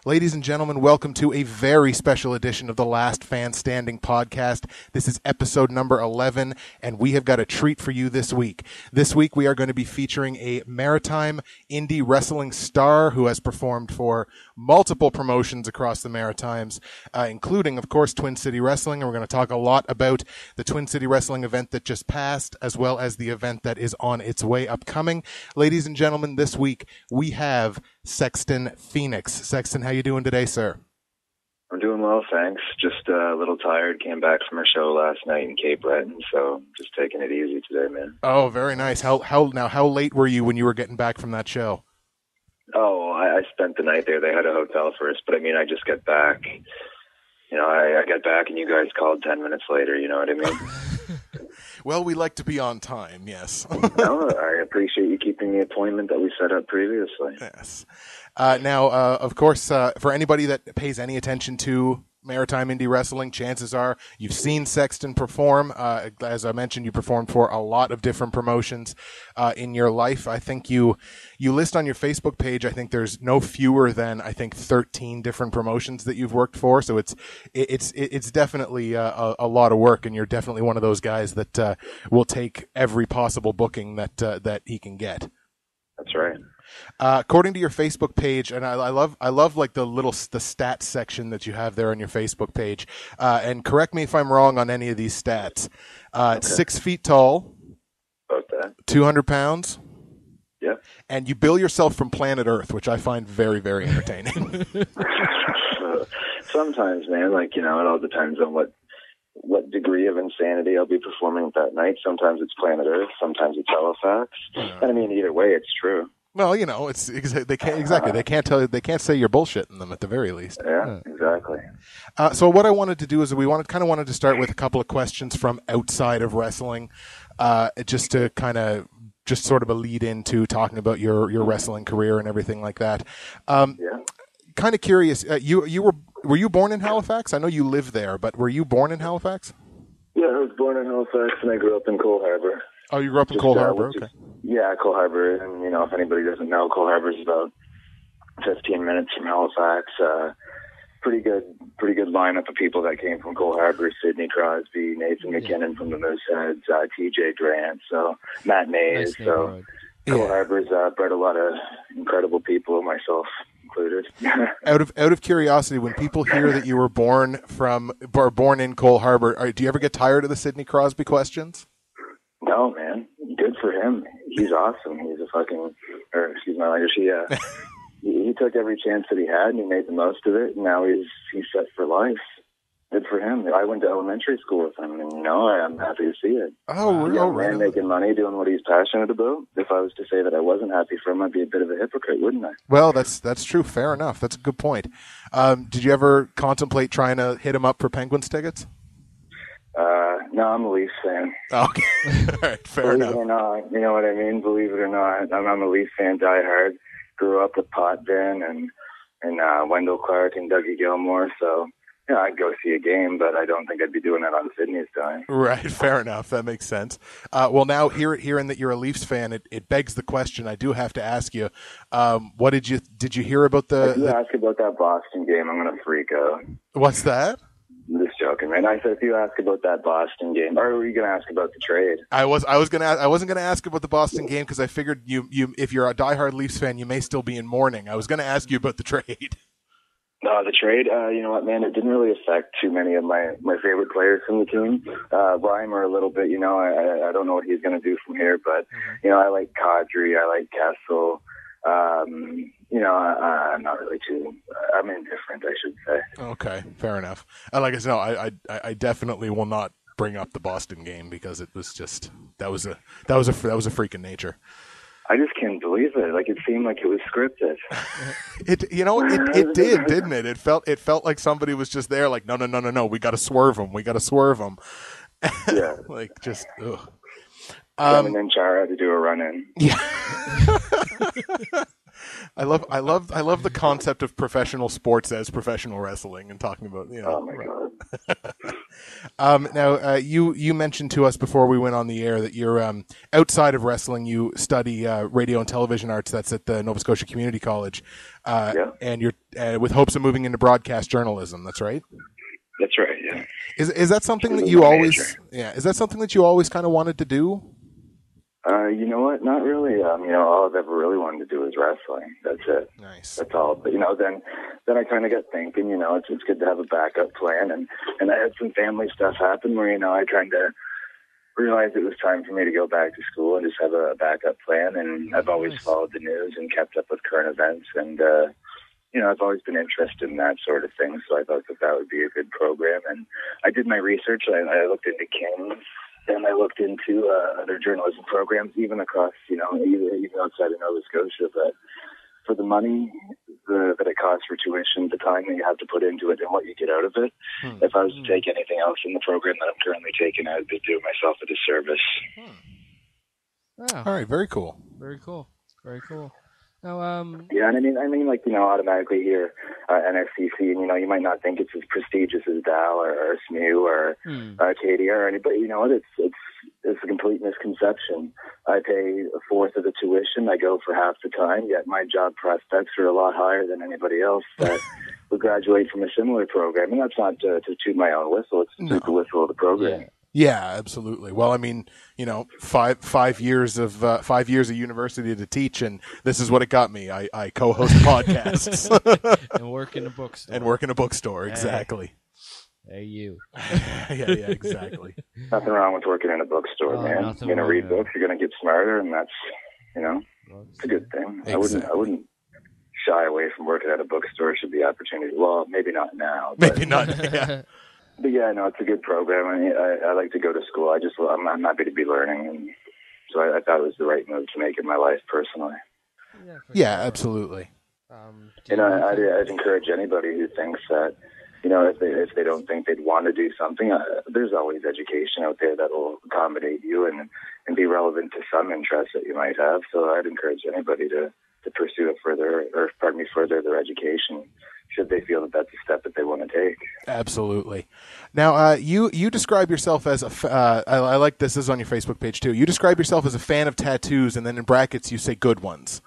Ladies and gentlemen, welcome to a very special edition of the Last Fan Standing podcast. This is episode number 11, and we have got a treat for you this week. This week, we are going to be featuring a Maritime indie wrestling star who has performed for multiple promotions across the Maritimes, including, of course, Twin City Wrestling. And we're going to talk a lot about the Twin City Wrestling event that just passed, as well as the event that is on its way upcoming. Ladies and gentlemen, this week, we have Sexton Phoenix. Sexton, how you doing today, sir? I'm doing well, thanks. Just a little tired. Came back from our show last night in Cape Breton, so just taking it easy today, man. Oh, very nice. How late were you when you were getting back from that show? Oh, I spent the night there. They had a hotel for us, but I mean, I just got back. You know, I got back and you guys called 10 minutes later, you know what I mean? Well, we like to be on time, yes. No, I appreciate you keeping the appointment that we set up previously. Yes. Now, of course, for anybody that pays any attention to Maritime Indie Wrestling, chances are you've seen Sexton perform. As I mentioned, you performed for a lot of different promotions in your life. I think you list on your Facebook page, I think there's no fewer than, 13 different promotions that you've worked for. So it's definitely a lot of work, and you're definitely one of those guys that will take every possible booking that he can get. That's right. According to your Facebook page, and I love like the stats section that you have there on your Facebook page. And correct me if I'm wrong on any of these stats. Okay. 6 feet tall. About that. 200 pounds. Yeah. And you bill yourself from planet Earth, which I find very, very entertaining. Sometimes, man, it all depends on what degree of insanity I'll be performing that night. Sometimes it's planet Earth, sometimes it's Halifax. Yeah. And I mean, either way, it's true. Well, it's they can't say you're bullshitting them at the very least. Yeah, exactly. So what I wanted to do is we wanted to start with a couple of questions from outside of wrestling, just to sort of a lead into talking about your wrestling career and everything like that. Yeah. Kind of curious. Were you born in Halifax? I know you live there, but were you born in Halifax? Yeah, I was born in Halifax, and I grew up in Cole Harbour. Oh, you grew up in Cole Harbour, okay. Yeah, Cole Harbour, and if anybody doesn't know, Cole Harbour is about 15 minutes from Halifax. Pretty good lineup of people that came from Cole Harbour: Sidney Crosby, Nathan McKinnon from the Mooseheads, TJ Grant, so Matt Mays. So Cole Harbour's bred a lot of incredible people, myself included. Out of curiosity, when people hear that you were born in Cole Harbour, do you ever get tired of the Sidney Crosby questions? No, man. Good for him. He's awesome. He's excuse my language. He took every chance that he had, and he made the most of it, and now he's set for life. Good for him. I went to elementary school with him, and I'm happy to see it. Oh, really? Man making money, doing what he's passionate about. If I was to say that I wasn't happy for him, I'd be a bit of a hypocrite, wouldn't I? Well, that's true. Fair enough. That's a good point. Did you ever contemplate trying to hit him up for Penguins tickets? No, I'm a Leafs fan. Okay. All right, fair enough. Believe it or not, you know what I mean? Believe it or not, I'm a Leafs fan diehard. Grew up with Potvin and Wendell Clark and Dougie Gilmore, so I'd go see a game, but I don't think I'd be doing that on Sydney's time. Right, fair enough. That makes sense. Well, now hearing that you're a Leafs fan, it begs the question. I do have to ask you, what did you hear about If you ask about that Boston game, I'm going to freak out. What's that? I'm just joking, man. I said if you ask about that Boston game, or were you going to ask about the trade? I wasn't going to ask about the Boston game because I figured you if you're a diehard Leafs fan, you may still be in mourning. I was going to ask you about the trade. No, the trade, you know what, man, it didn't really affect too many of my favorite players from the team. Reimer a little bit, I don't know what he's going to do from here, but, I like Kadri, I like Kessel. I'm not really I'm indifferent, I should say. Okay, fair enough. Like I said, I definitely will not bring up the Boston game because it was just, that was a freak of nature. I just can't believe it. It seemed like it was scripted. It did, didn't it? It felt like somebody was just there, like, no. We got to swerve them. Yeah. Just, ugh. And then Chara had to do a run in. Yeah. I love the concept of professional sports as professional wrestling and talking about, Oh my God. Now, you mentioned to us before we went on the air that you're outside of wrestling. You study radio and television arts. That's at the Nova Scotia Community College, and you're with hopes of moving into broadcast journalism. That's right. That's right. Yeah. Is that something that you always? Yeah. Is that something that you always kind of wanted to do? You know what? Not really. All I've ever really wanted to do is wrestling. That's it. Nice. That's all. But then I kind of got thinking. It's good to have a backup plan, and I had some family stuff happen where I kind of realized it was time for me to go back to school and just have a backup plan. And I've always followed the news and kept up with current events, and I've always been interested in that sort of thing. So I thought that would be a good program. And I did my research. I looked into King's. And I looked into other journalism programs, even across, even outside of Nova Scotia. But for the money that it costs for tuition, the time that you have to put into it, and what you get out of it, if I was to take anything else in the program that I'm currently taking, I'd be doing myself a disservice. Wow. All right, very cool. Very cool. Very cool. Now, yeah, and I mean, automatically here, NSCC, and you might not think it's as prestigious as Dal or SMU or KDR or anybody. It's a complete misconception. I pay a fourth of the tuition. I go for half the time, yet my job prospects are a lot higher than anybody else that would graduate from a similar program. And that's not to toot my own whistle. It's to toot the whistle of the program. Yeah, absolutely. Well, I mean, 5 years of university to teach, and this is what it got me. I co-host podcasts and work in a bookstore. Exactly. Hey, you. yeah, exactly. Nothing wrong with working in a bookstore, man. You're gonna read books. You're gonna get smarter, and that's it's a good thing. Exactly. I wouldn't shy away from working at a bookstore. Should be opportunity. Well, maybe not now. Maybe not. Yeah. But yeah, no, it's a good program. I like to go to school. I'm happy to be learning, and so I thought it was the right move to make in my life personally. Yeah, absolutely. I'd encourage anybody who thinks that, if they don't think they'd want to do something, there's always education out there that will accommodate you and be relevant to some interests that you might have. So I'd encourage anybody to pursue further their education, should they feel that that's a step that they want to take. Absolutely. Now, you describe yourself as I like this is on your Facebook page too. You describe yourself as a fan of tattoos, and then in brackets you say good ones.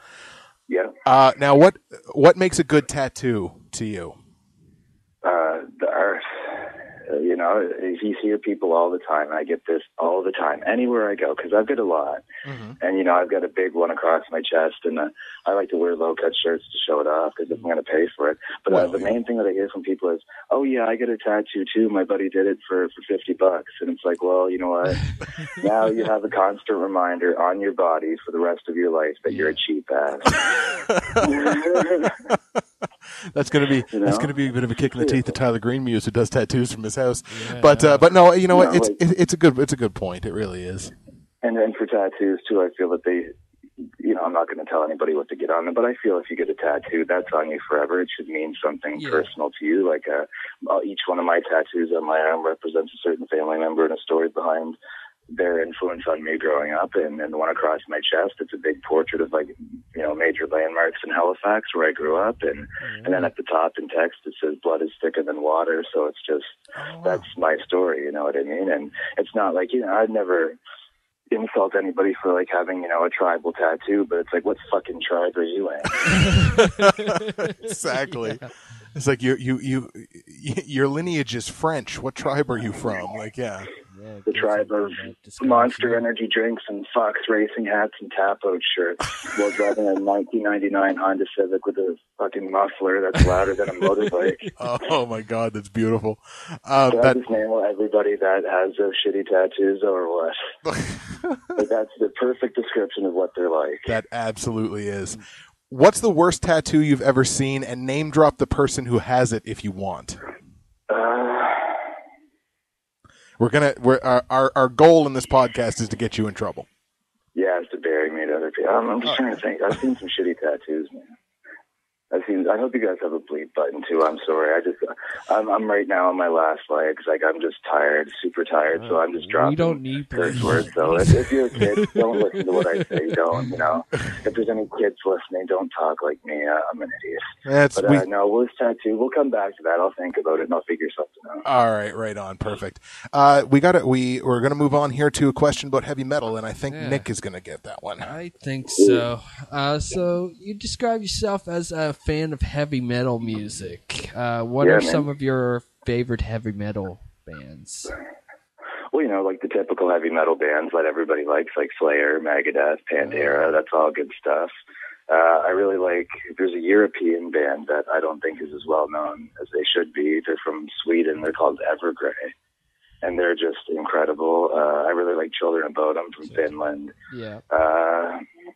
Yeah. Now, what makes a good tattoo to you? The art. You hear people all the time. I get this all the time, anywhere I go, because I've got a lot. Mm-hmm. And, I've got a big one across my chest, and I like to wear low-cut shirts to show it off because I'm going to pay for it. But the main thing that I hear from people is, oh, yeah, I got a tattoo, too. My buddy did it for $50. And it's like, well, you know what? Now you have a constant reminder on your body for the rest of your life that you're a cheap ass. That's going to be a bit of a kick in the teeth to Tyler Greenmuse, who does tattoos from his house. Yeah. But no, what? It's a good point. It really is. And then for tattoos too, I feel that they, I'm not going to tell anybody what to get on them, but I feel if you get a tattoo, that's on you forever. It should mean something personal to you. Like each one of my tattoos on my arm represents a certain family member and a story behind their influence on me growing up, and the one across my chest, it's a big portrait of major landmarks in Halifax where I grew up, and then at the top in text it says blood is thicker than water, so it's just that's my story, you know what I mean? And it's not like I'd never insult anybody for having a tribal tattoo, but it's like, what fucking tribe are you in? Exactly. Yeah. It's like your lineage is French. What tribe are you from? The tribe of Monster Energy drinks and Fox Racing hats and tap-out shirts while driving a 1999 Honda Civic with a fucking muffler that's louder than a motorbike. Oh my God, that's beautiful. Should I just name everybody that has those shitty tattoos or what? That's the perfect description of what they're like. That absolutely is. What's the worst tattoo you've ever seen, and name drop the person who has it if you want? Our goal in this podcast is to get you in trouble. Yeah, it's to bury me to other people. I'm just trying to think. I've seen some shitty tattoos, man. I hope you guys have a bleep button too. I'm sorry. I'm right now on my last legs. Like, I'm just tired, super tired. So I'm just dropping. We don't need curse words. So if you're a kid, don't listen to what I say. Don't, if there's any kids listening, don't talk like me. I'm an idiot. No, Wolf's Tattoo. We'll come back to that. I'll think about it and I'll figure something out. All right, right on, perfect. We're gonna move on here to a question about heavy metal, and I think Nick is gonna get that one. I think so. So you describe yourself as a fan of heavy metal music. What are some of your favorite heavy metal bands? Well, like the typical heavy metal bands that everybody likes, like Slayer, Megadeth, Pantera. That's all good stuff. I really like, there's a European band that I don't think is as well known as they should be. They're from Sweden. They're called Evergrey. And they're just incredible. I really like Children of Bodom from Finland. Yeah.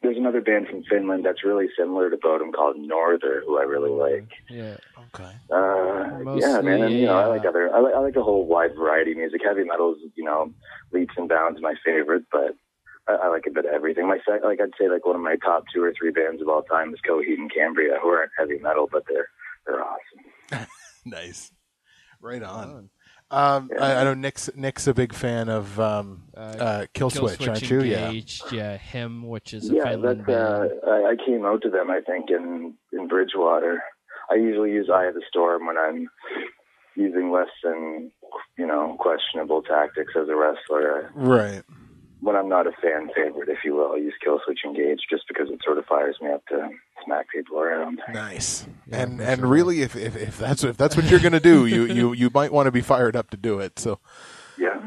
There's another band from Finland that's really similar to Bodom called Norther, who I really like. Yeah. Okay. Yeah, man. And, I like I like a whole wide variety of music. Heavy metal is, leaps and bounds my favorite, but I like a bit of everything. I'd say one of my top 2 or 3 bands of all time is Coheed and Cambria, who aren't heavy metal, but they're awesome. Nice. Right on. I know Nick's a big fan of Killswitch, aren't you? Engaged, Him, which is a Finland band. I came out to them, I think, in Bridgewater. I usually use Eye of the Storm when I'm using less than, questionable tactics as a wrestler. Right. When I'm not a fan favorite, if you will, I use Killswitch Engage just because it sort of fires me up to smack people around. Nice. Yeah, and really, if that's what you're gonna do, you might want to be fired up to do it. So yeah.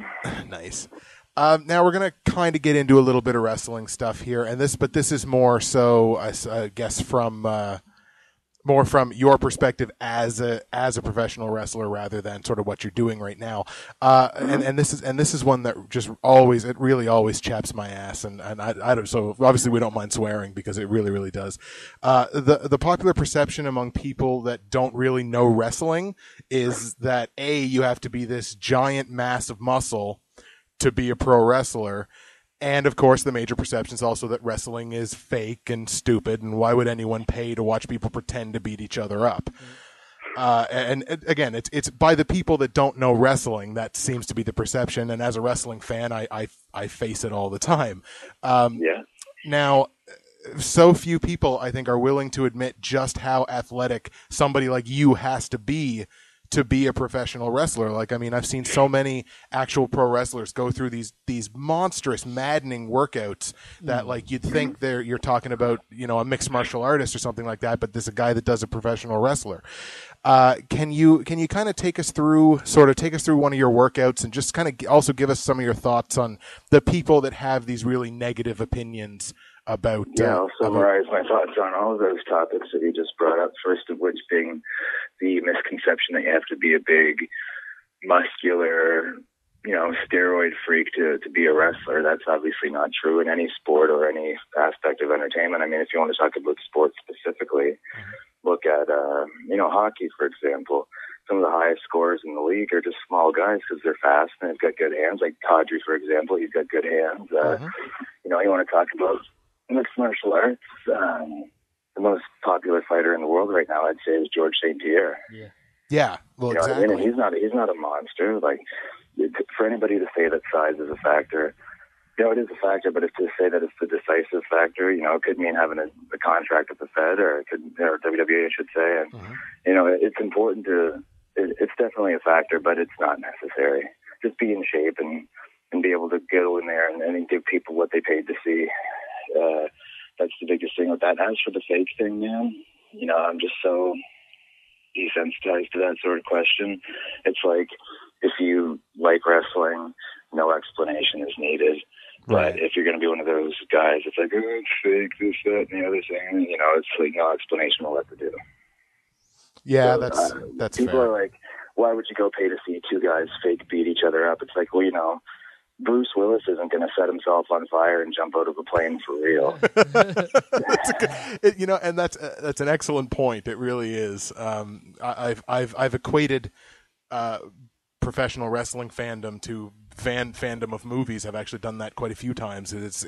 Nice. Now we're gonna kind of get into a little bit of wrestling stuff here, but this is more so, I guess, more from your perspective as a professional wrestler rather than sort of what you're doing right now. And this is one that just really always chaps my ass. And I don't, so obviously we don't mind swearing because it really, really does. The popular perception among people that don't really know wrestling is that you have to be this giant mass of muscle to be a pro wrestler. And, of course, the major perception is also that wrestling is fake and stupid, and why would anyone pay to watch people pretend to beat each other up? And again, it's by the people that don't know wrestling that seems to be the perception, and as a wrestling fan, I face it all the time. Now, so few people, I think, are willing to admit just how athletic somebody like you has to be a professional wrestler. Like, I mean, I've seen so many actual pro wrestlers go through these monstrous, maddening workouts that, like, you'd think you're talking about, a mixed martial artist or something like that, but there's a guy that does a professional wrestler. Can you kind of take us through one of your workouts and just kind of also give us some of your thoughts on the people that have these really negative opinions about... I'll summarize my thoughts on all of those topics that you just brought up, first of which being the misconception that you have to be a big, muscular, steroid freak to be a wrestler. That's obviously not true in any sport or any aspect of entertainment. I mean, if you want to talk about sports specifically, look at, hockey, for example. Some of the highest scorers in the league are just small guys because they're fast and they've got good hands. Like Kadri, for example, he's got good hands. You want to talk about mixed martial arts. The most popular fighter in the world right now, I'd say, is George St. Pierre. Yeah. Well, exactly. And he's not a monster. Like, for anybody to say that size is a factor, it is a factor. But to say that it's the decisive factor, it could mean having a contract with the Fed, or WWE, I should say. And it's important to. It's definitely a factor, but it's not necessary. Just be in shape and be able to go in there and give people what they paid to see. That's the biggest thing with that. As for the fake thing, man, I'm just so desensitized to that sort of question. It's like, if you like wrestling, no explanation is needed. Right. But if you're going to be one of those guys, it's like, it's fake, this, that, and the other thing, it's like no explanation will let to do. Yeah, so, that's people fair. are like, why would you go pay to see two guys fake beat each other up? It's like, well, Bruce Willis isn't going to set himself on fire and jump out of a plane for real. And that's an excellent point. It really is. I've equated professional wrestling fandom to fandom of movies. I've actually done that quite a few times. It's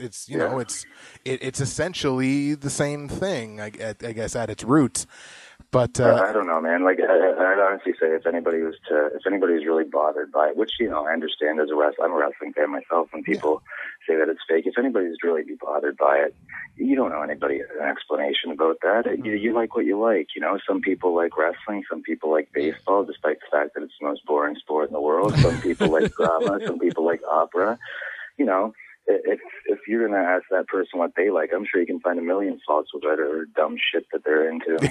essentially the same thing, I guess, at its roots. But I don't know, man. Like I'd honestly say, if anybody was really bothered by it, which I understand as a wrestler, I'm a wrestling fan myself. When people say that it's fake, if anybody's really be bothered by it, you don't know anybody an explanation about that. You like what you like, Some people like wrestling, some people like baseball, despite the fact that it's the most boring sport in the world. Some people like drama, some people like opera. If you're going to ask that person what they like, I'm sure you can find a million faults with whatever dumb shit that they're into.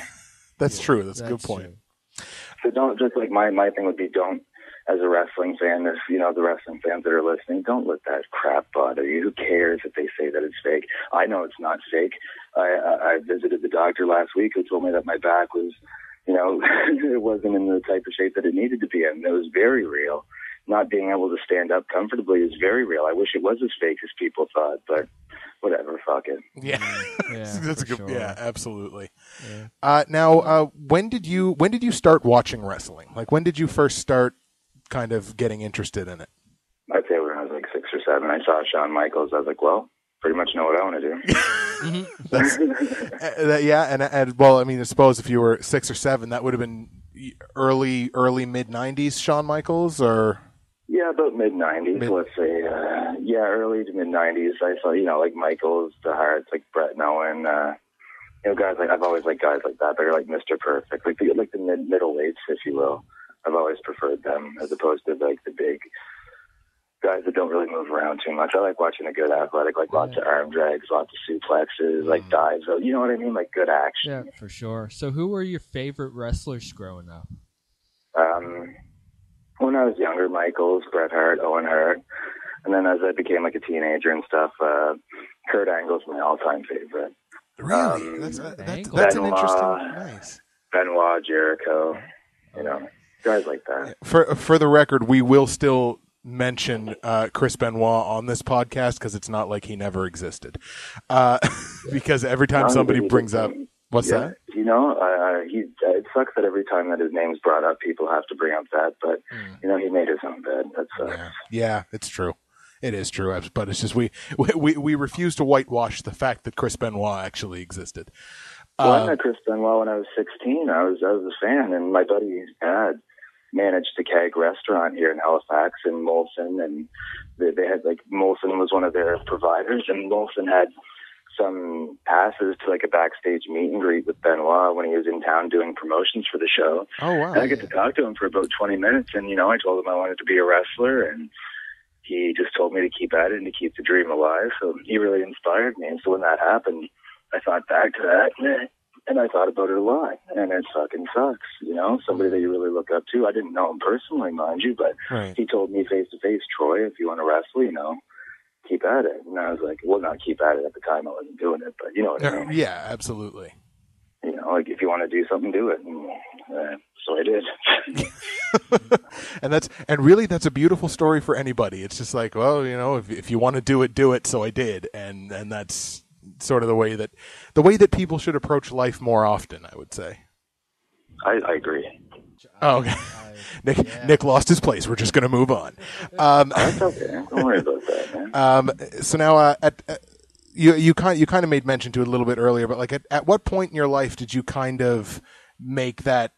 That's true. That's a good point. True. So don't, just like my thing would be, don't, as a wrestling fan, if, the wrestling fans that are listening, don't let that crap bother you. Who cares if they say that it's fake? I know it's not fake. I visited the doctor last week who told me that my back was, it wasn't in the type of shape that it needed to be in. It was very real. Not being able to stand up comfortably is very real. I wish it was as fake as people thought, but whatever, fuck it. Yeah, that's a good. Sure. Yeah, absolutely. Yeah. Now, when did you start watching wrestling? Like, when did you first start kind of getting interested in it? I'd say when I was like 6 or 7. I saw Shawn Michaels. I was like, well, pretty much know what I want to do. Yeah, and well, I mean, I suppose if you were 6 or 7, that would have been early mid 90s Shawn Michaels, or. Yeah, about mid-90s, let's say. Early to mid-90s. I saw, like Michaels, the Harts, like Bret and Owen, guys like, I've always liked guys like that. They're like Mr. Perfect, like the middleweights, if you will. I've always preferred them as opposed to like the big guys that don't really move around too much. I like watching a good athletic, like lots of arm drags, lots of suplexes, like dives. So, you know what I mean? Like good action. Yeah, for sure. So who were your favorite wrestlers growing up? When I was younger, Michaels, Bret Hart, Owen Hart. And then as I became like a teenager and stuff, Kurt Angle's my all-time favorite. Really? That's Benoit, an interesting. Nice. Benoit, Jericho, guys like that. For the record, we will still mention Chris Benoit on this podcast because it's not like he never existed. Because every time somebody brings up. What's that? It sucks that every time that his name's brought up, people have to bring up that. But he made his own bed. That sucks. Yeah, it's true. It is true. But it's just we refuse to whitewash the fact that Chris Benoit actually existed. Well, I met Chris Benoit when I was 16. I was a fan, and my buddy's dad managed the Keg restaurant here in Halifax and Molson, and they had like Molson was one of their providers, and Molson had some passes to like a backstage meet and greet with Benoit when he was in town doing promotions for the show. Oh, wow. And I get to talk to him for about 20 minutes, and I told him I wanted to be a wrestler, and he just told me to keep at it and to keep the dream alive. So he really inspired me. And so when that happened, I thought back to that, and I thought about it a lot. And it fucking sucks, somebody that you really look up to. I didn't know him personally, mind you, but he told me face to face, Troy, if you want to wrestle, keep at it. And I was like, well, not keep at it at the time. I wasn't doing it, but you know what I mean? Yeah, absolutely. Like if you want to do something, do it. And, so I did. and really that's a beautiful story for anybody. It's just like, well, if you want to do it, do it. So I did. And that's sort of the way that people should approach life more often, I would say. I agree. Oh, okay. Nick lost his place. We're just going to move on. That's okay. Don't worry about that, man. So now, you kind of made mention to it a little bit earlier, but like at what point in your life did you kind of make that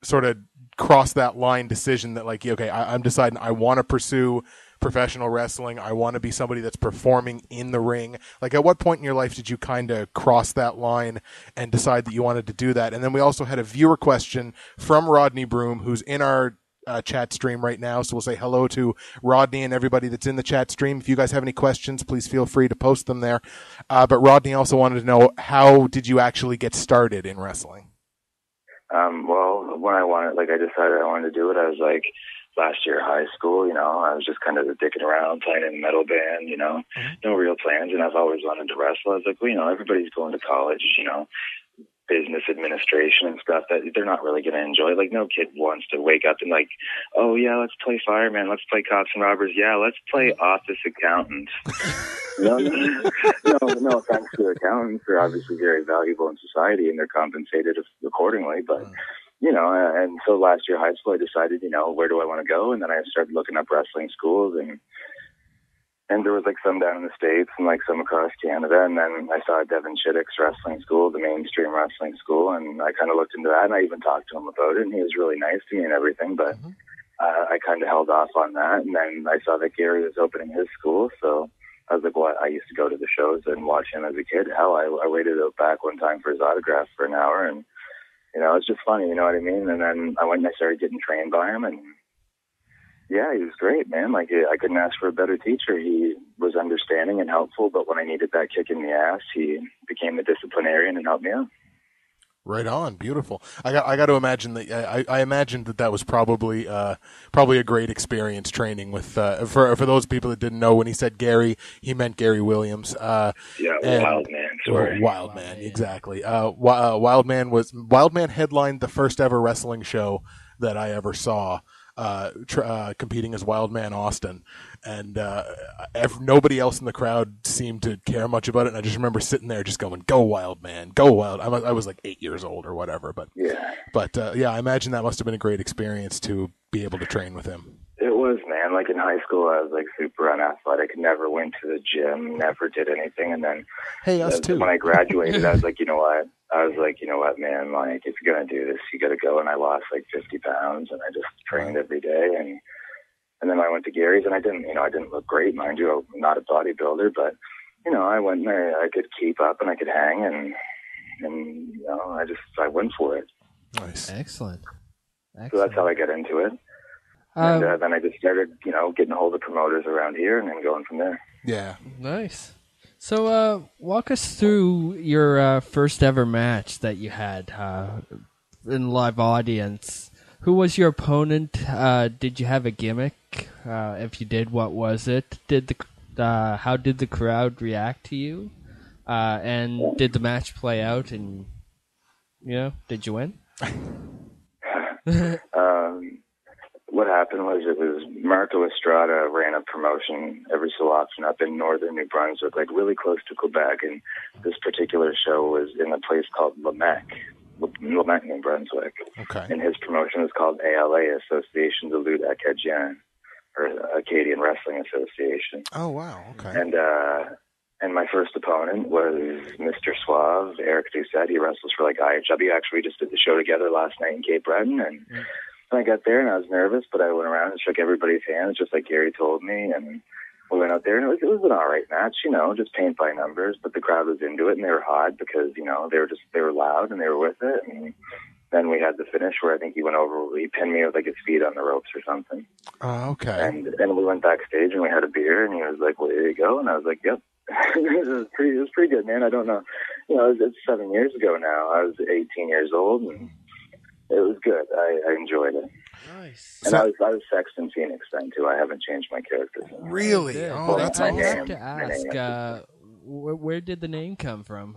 sort of cross that line decision that like, okay, I'm deciding I want to pursue professional wrestling. I want to be somebody that's performing in the ring. Like at what point in your life did you kind of cross that line and decide that you wanted to do that? And then we also had a viewer question from Rodney Broom, who's in our chat stream right now. So we'll say hello to Rodney and everybody that's in the chat stream. If you guys have any questions, please feel free to post them there. But Rodney also wanted to know, how did you actually get started in wrestling? Well, when I decided I wanted to do it, I was like, last year of high school, I was just kind of dicking around, playing in a metal band, no real plans, and I've always wanted to wrestle. I was like, well, everybody's going to college, business administration and stuff that they're not really going to enjoy. Like, no kid wants to wake up and like, oh, yeah, let's play fireman, let's play cops and robbers, yeah, let's play office accountants. No offense to accountants. They're obviously very valuable in society, and they're compensated accordingly, but... and so last year high school, I decided, where do I want to go? And then I started looking up wrestling schools, and And there was like some down in the States and like some across Canada. And then I saw Devin Chittick's wrestling school, the mainstream wrestling school. And I kind of looked into that, and I even talked to him about it. And he was really nice to me and everything. But I kind of held off on that. And then I saw that Gary was opening his school. So I was like, well, I used to go to the shows and watch him as a kid. Hell, I waited out back one time for his autograph for an hour. And, you know, it's just funny, you know what I mean? And then I went and I started getting trained by him. And yeah, he was great, man. Like, I couldn't ask for a better teacher. He was understanding and helpful, but when I needed that kick in the ass, he became the disciplinarian and helped me out. Right on, beautiful. I got to imagine that. I imagined that was probably a great experience training with for those people that didn't know. When he said Gary, he meant Gary Williams. Wild Man. Sorry. Wild Man, exactly. Wild Man headlined the first ever wrestling show that I ever saw. Competing as Wild Man Austin, and nobody else in the crowd seemed to care much about it. And I just remember sitting there just going, "Go Wild Man, go Wild!" I was like 8 years old or whatever, but I imagine that must have been a great experience to be able to train with him. It was, man. Like in high school, I was like super unathletic. Never went to the gym. Never did anything. And then, us too. When I graduated, I was like, you know what? Man, like, if you're going to do this, you got to go. And I lost like 50 pounds, and I just trained every day. And then I went to Gary's, and I didn't look great, mind you. I'm not a bodybuilder, but, you know, I went and I could keep up and I could hang, and you know, I went for it. Nice. Excellent. So that's how I got into it. And then I just started, you know, getting a hold of promoters around here and then going from there. Yeah. Nice. So walk us through your first ever match that you had in live audience. Who was your opponent? Did you have a gimmick? If you did, what was it? How did the crowd react to you? And did the match play out? And, you know, did you win? What happened was Marco Estrada ran a promotion every so often up in northern New Brunswick, like really close to Quebec. And this particular show was in a place called Lamec, New Brunswick. Okay. And his promotion was called ALA, Association de Lutte Acadienne, or Acadian Wrestling Association. Oh, wow. Okay. And my first opponent was Mr. Suave, Eric Doucette. He wrestles for like IHW. Actually, we just did the show together last night in Cape Breton, and I got there and I was nervous, but I went around and shook everybody's hands just like Gary told me, and we went out there and it was an all right match, you know, just paint by numbers, but the crowd was into it and they were hot because, you know, they were loud and they were with it. And then we had the finish where I think he pinned me with like his feet on the ropes or something. Okay. And then we went backstage and we had a beer and he was like, well, there you go. And I was like, yep. It was pretty good, man. I don't know. You know, it's 7 years ago now. I was 18 years old and it was good. I enjoyed it. Nice. And I was Sexton Phoenix then too. I haven't changed my character since. Really? Oh, that's I awesome. have to ask, where did the name come from?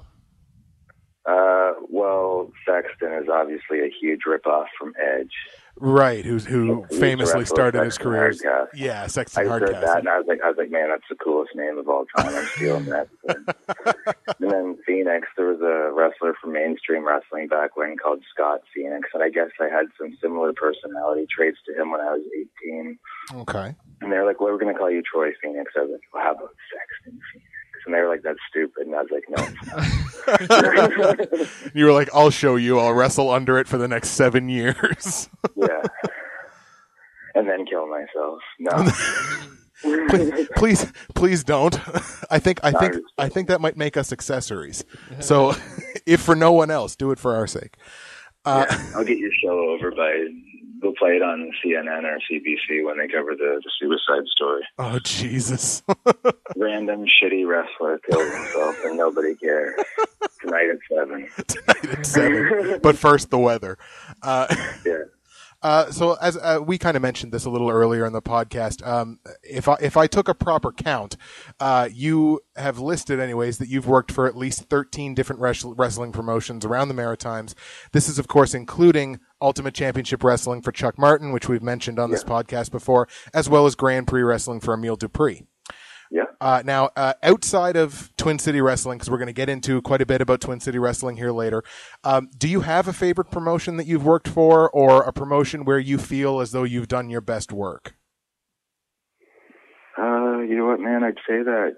Well, Sexton is obviously a huge ripoff from Edge. Right, who famously started his career. Yeah, Sexton I Hardcastle. heard that and I was like, man, that's the coolest name of all time. I'm stealing that. And then Phoenix, there was a wrestler from mainstream wrestling back when called Scott Phoenix, and I guess I had some similar personality traits to him when I was 18. Okay. And they were like, well, we're going to call you Troy Phoenix. I was like, well, how about Sexton Phoenix? And they were like, that's stupid. And I was like, no, it's not. You were like, I'll show you. I'll wrestle under it for the next 7 years. Yeah. And then kill myself. No. please don't. I think that might make us accessories. So if for no one else, do it for our sake. I'll get your show over we'll play it on CNN or CBC when they cover the suicide story. Oh, Jesus. Random shitty wrestler killed himself and nobody cares. Tonight at 7. But first, the weather. Yeah. So as we kind of mentioned this a little earlier in the podcast, if I took a proper count, you have listed anyways that you've worked for at least 13 different wrestling promotions around the Maritimes. This is, of course, including Ultimate Championship Wrestling for Chuck Martin, which we've mentioned on this podcast before, as well as Grand Prix Wrestling for Emile Dupree. Yeah. Now, outside of Twin City Wrestling, because we're going to get into quite a bit about Twin City Wrestling here later, do you have a favorite promotion that you've worked for, or a promotion where you feel as though you've done your best work? you know what, man? I'd say that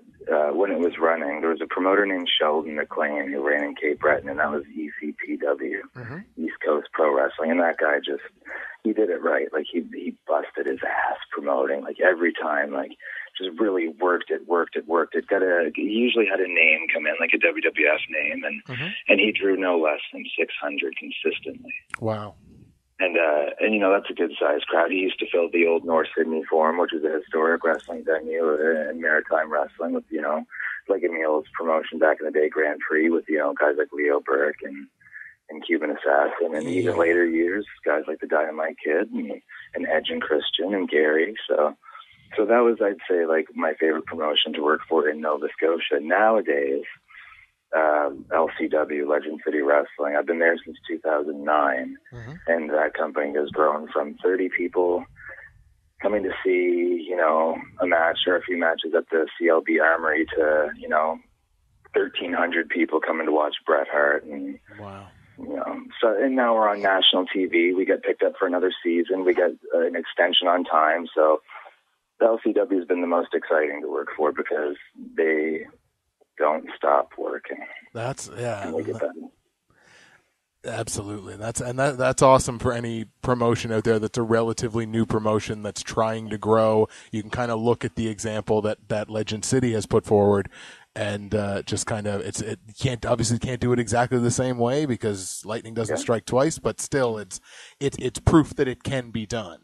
when it was running, there was a promoter named Sheldon McLean who ran in Cape Breton, and that was ECPW, East Coast Pro Wrestling. And that guy he did it right. Like, he busted his ass promoting, like, every time, like, just really worked it. He usually had a name come in, like a WWF name, and he drew no less than 600 consistently. Wow. And you know, that's a good sized crowd. He used to fill the old North Sydney Forum, which is a historic wrestling venue, and Maritime Wrestling with, you know, like Emil's promotion back in the day, Grand Prix, with, you know, guys like Leo Burke and Cuban Assassin, and even later years, guys like the Dynamite Kid and Edge and Christian and Gary. So that was, I'd say, like, my favorite promotion to work for in Nova Scotia. Nowadays, LCW, Legend City Wrestling, I've been there since 2009, and that company has grown from 30 people coming to see, you know, a match or a few matches at the CLB Armory to, you know, 1,300 people coming to watch Bret Hart. And, wow. You know, and now we're on national TV. We get picked up for another season. We get an extension on time. So the LCW has been the most exciting to work for because they don't stop working. That's, yeah. And we get that. Absolutely. That's awesome for any promotion out there that's a relatively new promotion that's trying to grow. You can kind of look at the example that Legend City has put forward, and just kind of obviously can't do it exactly the same way because lightning doesn't strike twice, but still it's proof that it can be done,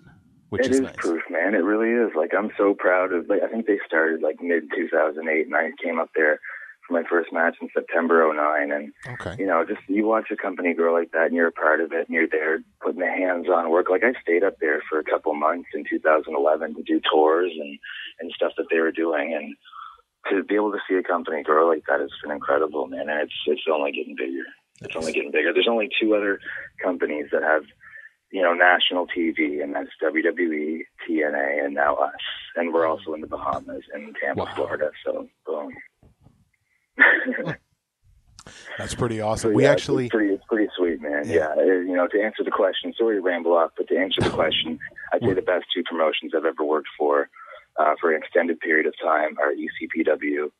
which is nice. It is proof, man. It really is. Like, I'm so proud of, like, I think they started like mid 2008 and I came up there for my first match in September 2009, and you know, just you watch a company grow like that and you're a part of it and you're there putting the hands-on work. Like, I stayed up there for a couple months in 2011 to do tours and stuff that they were doing, and to be able to see a company grow like that has been incredible, man. And it's only getting bigger. It's only getting bigger. There's only two other companies that have, you know, national TV, and that's WWE, TNA, and now us. And we're also in the Bahamas in Tampa, Florida. So, boom. That's pretty awesome. So, it's pretty sweet, man. Yeah. You know, to answer the question, sorry to ramble off, but to answer the question, I'd say the best two promotions I've ever worked for an extended period of time are ECPW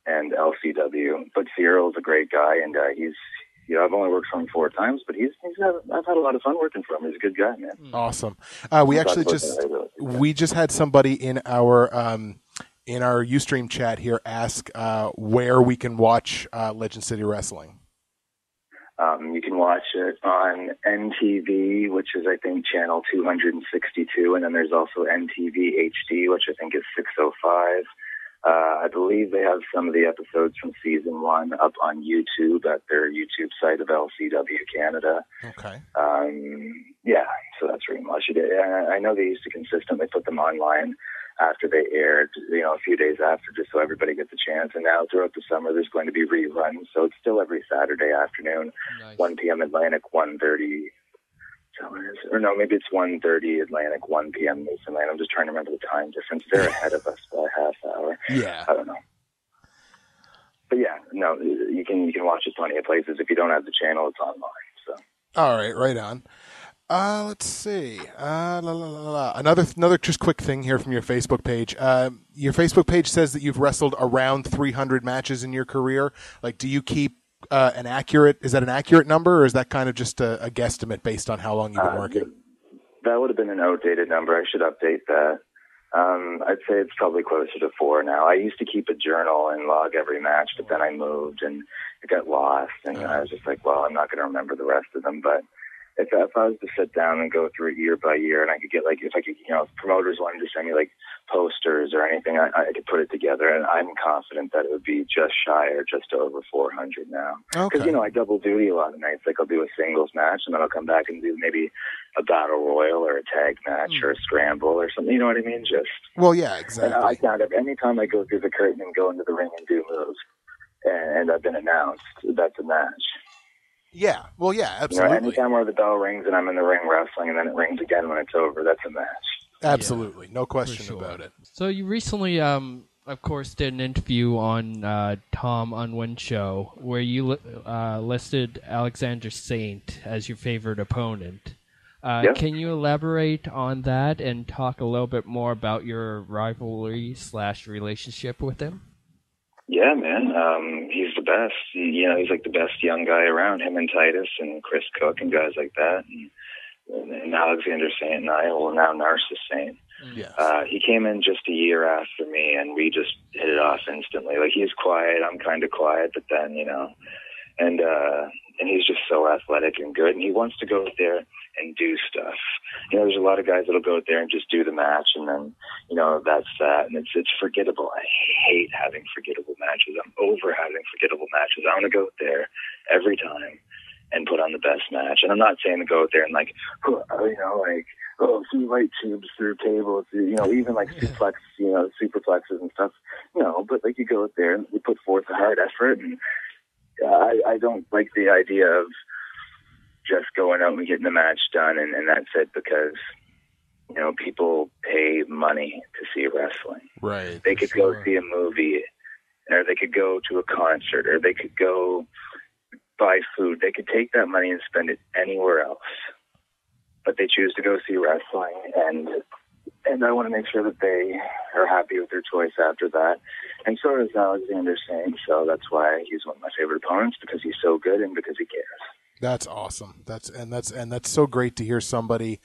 and LCW. But Cyril's a great guy, and he's, you know, I've only worked for him 4 times, but I've had a lot of fun working for him. He's a good guy, man. Awesome. We just had somebody in our Ustream chat here ask where we can watch Legend City Wrestling. You can watch it on NTV, which is, I think, channel 262, and then there's also NTV HD, which I think is 605. I believe they have some of the episodes from season 1 up on YouTube at their YouTube site of LCW Canada. Okay. Yeah, so that's pretty much it. I know they used to consistently put them online after they aired, you know, a few days after, just so everybody gets a chance. And now throughout the summer, there's going to be reruns. So it's still every Saturday afternoon, 1 p.m. Atlantic, 1:30. Or no, maybe it's 1:30 Atlantic, 1 p.m. Newfoundland. I'm just trying to remember the time difference. They're ahead of us by a half hour. Yeah. I don't know. But yeah, no, you can watch it plenty of places. If you don't have the channel, it's online. So. All right on. Let's see. Another just quick thing here from your Facebook page. Your Facebook page says that you've wrestled around 300 matches in your career. Like, do you keep is that an accurate number, or is that kind of just a guesstimate based on how long you've been working? That would have been an outdated number. I should update that. I'd say it's probably closer to 4 now. I used to keep a journal and log every match, but then I moved and it got lost, and I was just like, well, I'm not going to remember the rest of them, but if I was to sit down and go through it year by year, and I could get, like, if promoters wanted to send me, like, posters or anything, I could put it together, and I'm confident that it would be just shy or just over 400 now. Because, I double duty a lot of nights. Like, I'll do a singles match, and then I'll come back and do maybe a battle royal or a tag match or a scramble or something. You know what I mean? Well, yeah, exactly. And I found it any time I go through the curtain and go into the ring and do moves, and I've been announced, that's a match. Yeah, well, yeah, absolutely. Anytime where the bell rings and I'm in the ring wrestling and then it rings again when it's over, that's a match. Absolutely, no question about it. So you recently, of course, did an interview on Tom Unwin's show where you listed Alexander Saint as your favorite opponent. Yep. Can you elaborate on that and talk a little bit more about your rivalry / relationship with him? Yeah, man. He's the best. He's like the best young guy around. Him and Titus and Chris Cook and guys like that. And Alexander Saint and I, well, now Narcissus Saint. Yes. He came in just a year after me, and we just hit it off instantly. Like, he's quiet. I'm kind of quiet, but then, and he's just so athletic and good. And he wants to go out there and do stuff. There's a lot of guys that'll go out there and just do the match, and then, that's that. And it's forgettable. I hate having forgettable matches. I'm over having forgettable matches. I want to go out there every time and put on the best match. And I'm not saying to go out there and some light tubes through tables, even like suplex, superplexes and stuff. But like, you go out there and you put forth a hard effort. And I don't like the idea of just going out and getting the match done and that's it, because people pay money to see wrestling. Right. They could go see a movie, or they could go to a concert, or they could go buy food. They could take that money and spend it anywhere else, but they choose to go see wrestling, and I want to make sure that they are happy with their choice after that. And so is Alexander Saint, so that's why he's one of my favorite opponents, because he's so good and because he cares. That's awesome. That's so great to hear somebody,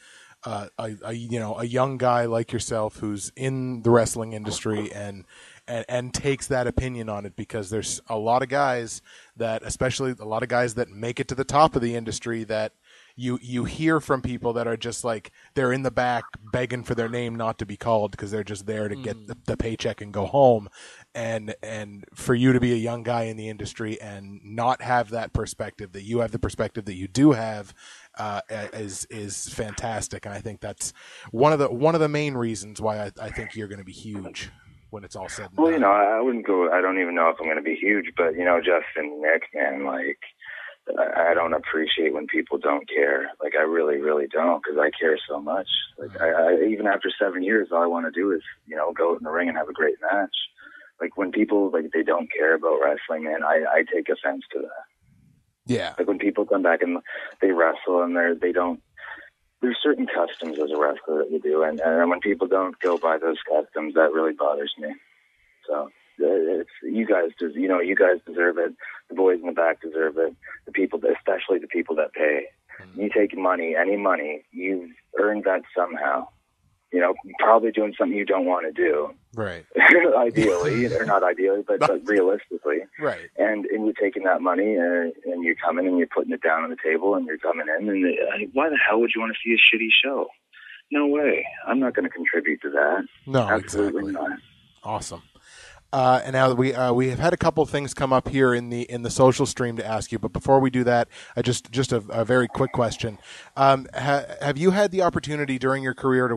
a young guy like yourself who's in the wrestling industry and takes that opinion on it, because there's a lot of guys that make it to the top of the industry that you hear from people that are just like, they're in the back begging for their name not to be called because they're just there to get the paycheck and go home. And for you to be a young guy in the industry and not have that perspective, that you have the perspective that you do have, is fantastic. And I think that's one of the main reasons why I think you're going to be huge when it's all said and done. Well, I wouldn't go. I don't even know if I'm going to be huge, but Justin, Nick, man, like, I don't appreciate when people don't care. Like, I really, really don't, because I care so much. Like, I even after 7 years, all I want to do is, go in the ring and have a great match. Like, when people, like, they don't care about wrestling, man, I take offense to that. Yeah. Like, when people come back and they wrestle and they don't, there's certain customs as a wrestler that you do, and when people don't go by those customs, that really bothers me. So, you guys deserve it. The boys in the back deserve it. The people, especially the people that pay. You take any money, you've earned that somehow. Probably doing something you don't want to do. Right. Ideally, or not ideally, but realistically. Right. And you're taking that money and you're coming and you're putting it down on the table and you're coming in, and why the hell would you want to see a shitty show? No way. I'm not going to contribute to that. No, absolutely exactly. not. Awesome. And now we have had a couple of things come up here in the social stream to ask you, but before we do that, just a very quick question. Have you had the opportunity during your career to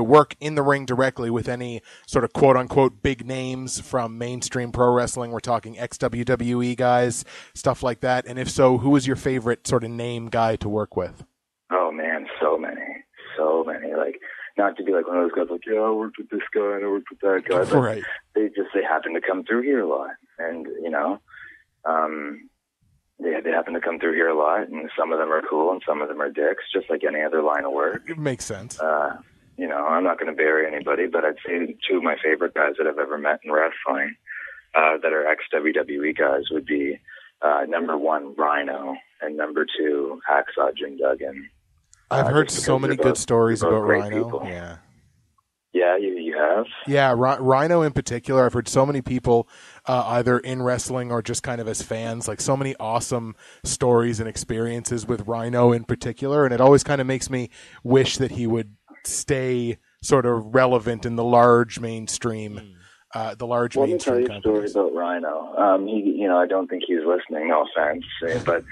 work in the ring directly with any sort of quote unquote big names from mainstream pro wrestling? We're talking ex-WWE guys, stuff like that. And if so, who was your favorite sort of name guy to work with? Oh man, so many. Like, not to be like one of those guys like, yeah, I worked with this guy and I worked with that guy, but right. They happen to come through here a lot, and they happen to come through here a lot, and some of them are cool and some of them are dicks, just like any other line of work. It makes sense. I'm not going to bury anybody, but I'd say two of my favorite guys that I've ever met in wrestling that are ex-WWE guys would be number one, Rhyno, and number two, Hacksaw Jim Duggan. I've heard so many good stories about Rhyno. People. Yeah. Yeah, you have? Yeah, Rhyno in particular. I've heard so many people, either in wrestling or just kind of as fans, like so many awesome stories and experiences with Rhyno in particular. And it always kind of makes me wish that he would stay sort of relevant in the large mainstream. Let me tell you a story about Rhyno. I don't think he's listening, no offense, but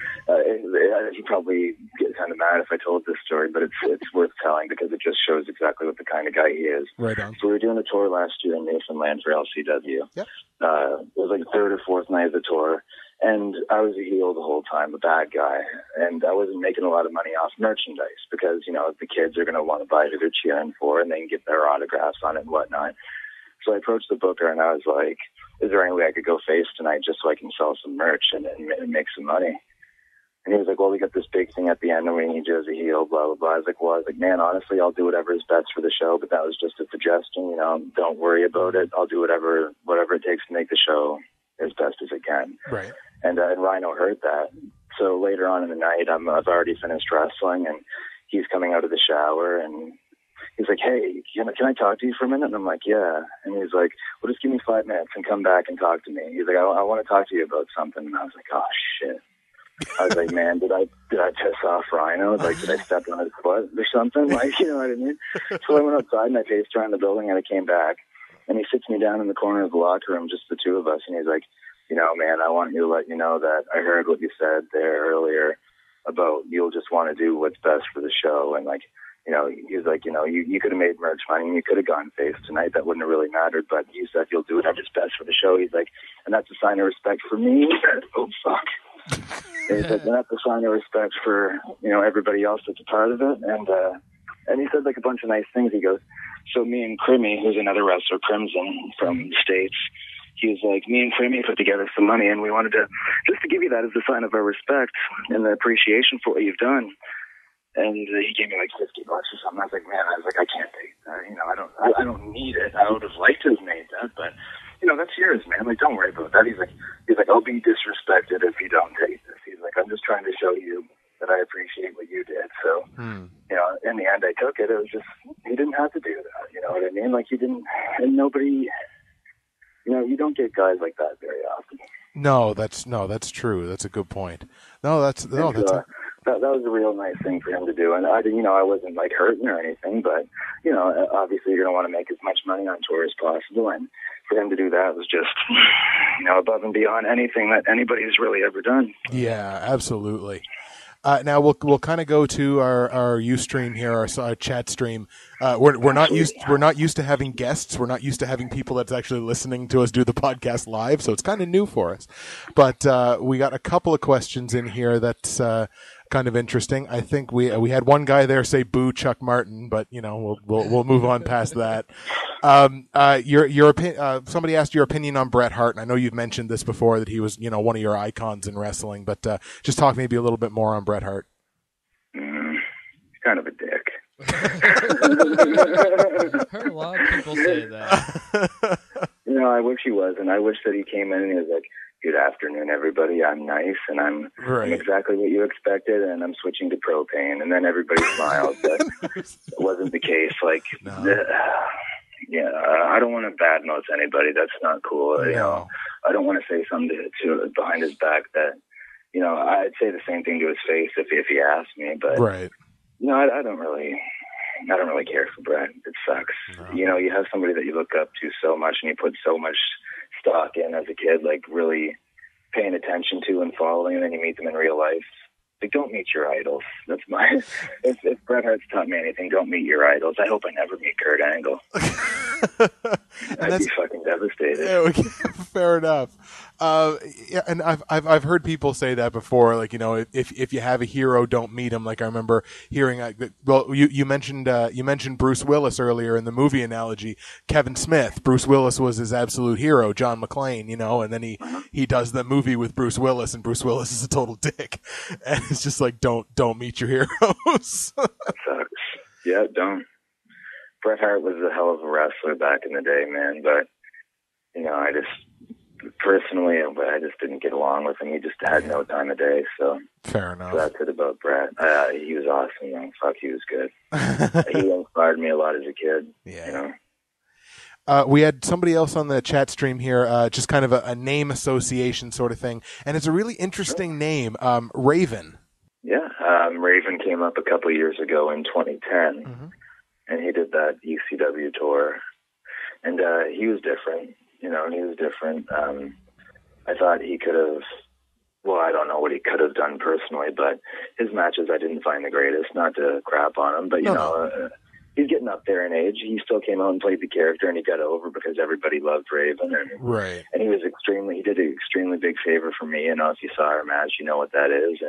he'd probably get kind of mad if I told this story, but it's worth telling because it just shows exactly what the kind of guy he is. Right on. So we were doing a tour last year in Newfoundland for LCW. Yep. It was like the third or fourth night of the tour, and I was a heel the whole time, a bad guy, and I wasn't making a lot of money off merchandise because, the kids are going to want to buy who they're cheering for and they can get their autographs on it and whatnot. So I approached the booker and I was like, is there any way I could go face tonight just so I can sell some merch and make some money? And he was like, well, we got this big thing at the end and we need you as a heel, blah, blah, blah. I was like, man, honestly, I'll do whatever is best for the show, but that was just a suggestion, don't worry about it. I'll do whatever it takes to make the show as best as it can. Right. And Rhyno heard that. So later on in the night, I've already finished wrestling, and he's coming out of the shower, and he's like, hey, can I talk to you for a minute? And I'm like, yeah. And he's like, well, just give me 5 minutes and come back and talk to me. He's like, I want to talk to you about something. And I was like, oh, shit. I was like, man, did I piss off Rhyno? Like, did I step on his foot or something? Like, you know what I mean? So I went outside and I paced around the building and I came back, and he sits me down in the corner of the locker room, just the two of us, and he's like, man, I want you to let you know that I heard what you said there earlier about you'll just want to do what's best for the show. And like, he's like, you could have made merch money and you could have gone face tonight. That wouldn't have really mattered, but you said you'll do whatever's best for the show. He's like, and that's a sign of respect for me. Oh, fuck. He said, and that's a sign of respect for, everybody else that's a part of it. And he said like a bunch of nice things. He goes, so me and Crimmy, who's another wrestler, Crimson from the States, he was like, me and Crimmy put together some money and we wanted to, just to give you that as a sign of our respect and the appreciation for what you've done. And he gave me like $50 or something. I was like, man, I can't take that. I don't need it. I would have liked to have made that, but that's yours, man. Like, don't worry about that. He's like, I'll be disrespected if you don't take this. He's like, I'm just trying to show you that I appreciate what you did. So, in the end, I took it. It was just, he didn't have to do that. You know what I mean? Like, he didn't, and nobody, you don't get guys like that very often. No, that's true. That's a good point. That was a real nice thing for him to do. And I wasn't like hurting or anything, but, obviously you're going to want to make as much money on tour as possible. And for him to do that was just, above and beyond anything that anybody's really ever done. Yeah, absolutely. Now we'll kind of go to our Ustream here, our chat stream. We're not used to having guests. We're not used to having people that's actually listening to us do the podcast live. So it's kind of new for us. But we got a couple of questions in here that's kind of interesting. I think we had one guy there say "Boo Chuck Martin," but we'll move on past that. Your opinion. Somebody asked your opinion on Bret Hart, and I know you've mentioned this before that he was one of your icons in wrestling. But just talk maybe a little bit more on Bret Hart. He's kind of a dick. Heard a lot of people say that. I wish he was, and I wish that he came in and he was like, good afternoon, everybody. I'm nice, and I'm exactly what you expected, and I'm switching to propane. And then everybody smiled, but it wasn't the case. Like, I don't want to badmouth anybody. That's not cool. No. I don't want to say something to behind his back that, I'd say the same thing to his face if he asked me. But right. I don't really care for Bret. It sucks. No. You have somebody that you look up to so much, and you put so much stock in as a kid, like really paying attention to and following, and then you meet them in real life. Like, don't meet your idols. That's my. If Bret Hart's taught me anything, don't meet your idols. I hope I never meet Kurt Angle. I'd be fucking devastated. Yeah, fair enough. And I've heard people say that before. Like, if you have a hero, don't meet him. Like, I remember hearing. Well, you mentioned Bruce Willis earlier in the movie analogy. Kevin Smith, Bruce Willis was his absolute hero. John McClane, and then he does the movie with Bruce Willis, and Bruce Willis is a total dick. And it's just like, don't meet your heroes. That sucks. Yeah, don't. Bret Hart was a hell of a wrestler back in the day, man. But I just didn't get along with him. He just had no time of day. So fair enough. So that's it about Bret. He was awesome, man. Fuck, he was good. He inspired me a lot as a kid. Yeah. We had somebody else on the chat stream here, just kind of a name association sort of thing, and it's a really interesting name, Raven. Yeah, Raven came up a couple of years ago in 2010, and he did that ECW tour, and he was different. He was different. I thought he could have. Well, I don't know what he could have done personally, but his matches I didn't find the greatest. Not to crap on him, but he's getting up there in age. He still came out and played the character, and he got over because everybody loved Raven. And he did an extremely big favor for me. If you saw our match, you know what that is.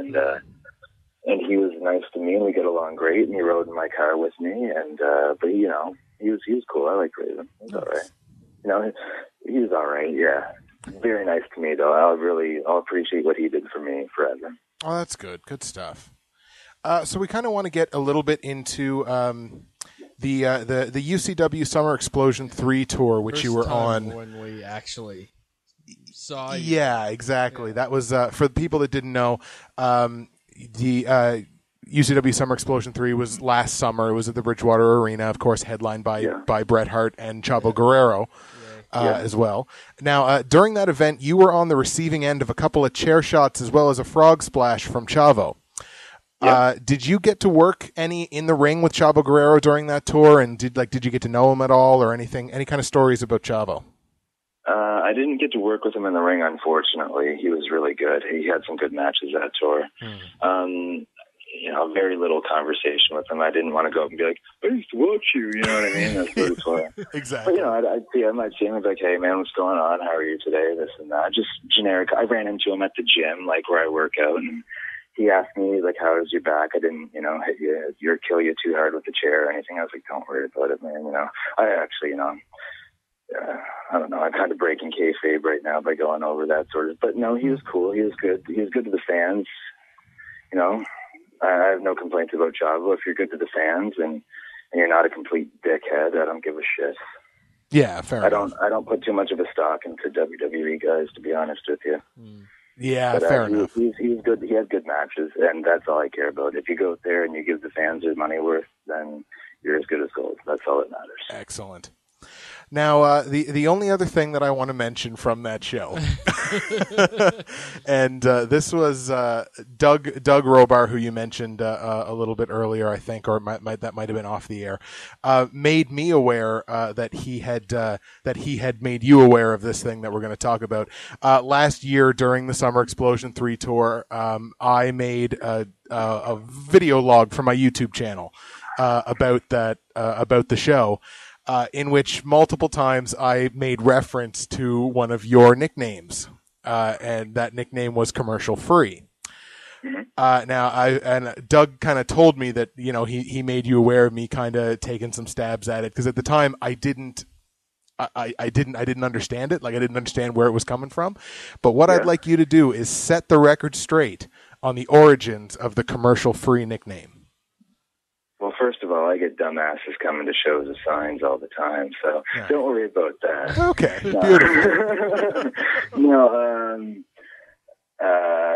And he was nice to me, and we got along great. And he rode in my car with me. But he was cool. I liked Raven. He was all right. He was all right. Yeah, very nice to me though. I'll appreciate what he did for me forever. Oh, that's good. Good stuff. So we kind of want to get a little bit into the UCW Summer Explosion 3 tour, which First you were time on. when we actually saw you. Yeah, exactly. Yeah. That was for the people that didn't know. The UCW Summer Explosion 3 was last summer. It was at the Bridgewater Arena, of course, headlined by Bret Hart and Chavo Guerrero. As well. Now, during that event, you were on the receiving end of a couple of chair shots as well as a frog splash from Chavo. Did you get to work any in the ring with Chavo Guerrero during that tour? And did you get to know him at all, or anything? Any kind of stories about Chavo? I didn't get to work with him in the ring, unfortunately. He was really good. He had some good matches that tour. Very little conversation with him. I didn't want to go up and be like, I used to watch you, you know what I mean? That's sort of tour. Exactly. But, I might see him and be like, hey, man, what's going on? How are you today? This and that. Just generic. I ran into him at the gym, like where I work out, and he asked me, like, how is your back? I didn't, hit you or kill you too hard with the chair or anything. I was like, don't worry about it, man. I actually, I don't know. I'm kind of breaking kayfabe right now by going over that sort of. But no, he was cool. He was good. He was good to the fans. I have no complaints about Chavo. If you're good to the fans and you're not a complete dickhead, I don't give a shit. Yeah, fair enough. I don't put too much of a stock into WWE guys, to be honest with you. Yeah, but, fair enough. He's good. He had good matches, and that's all I care about. If you go there and you give the fans their money worth, then you're as good as gold. That's all that matters. Excellent. Now, the only other thing that I want to mention from that show, and this was Doug Robar, who you mentioned a little bit earlier, I think, or that might have been off the air, made me aware that he had made you aware of this thing that we're going to talk about. Last year during the Summer Explosion 3 tour, I made a video log for my YouTube channel about the show. In which multiple times I made reference to one of your nicknames, and that nickname was Commercial Free. Now, Doug kind of told me that he made you aware of me kind of taking some stabs at it, because at the time I didn't understand it. Like, I didn't understand where it was coming from. But what I'd like you to do is set the record straight on the origins of the Commercial Free nickname. Well, first of all, I get dumbasses coming to shows of signs all the time, so don't worry about that. Okay, beautiful.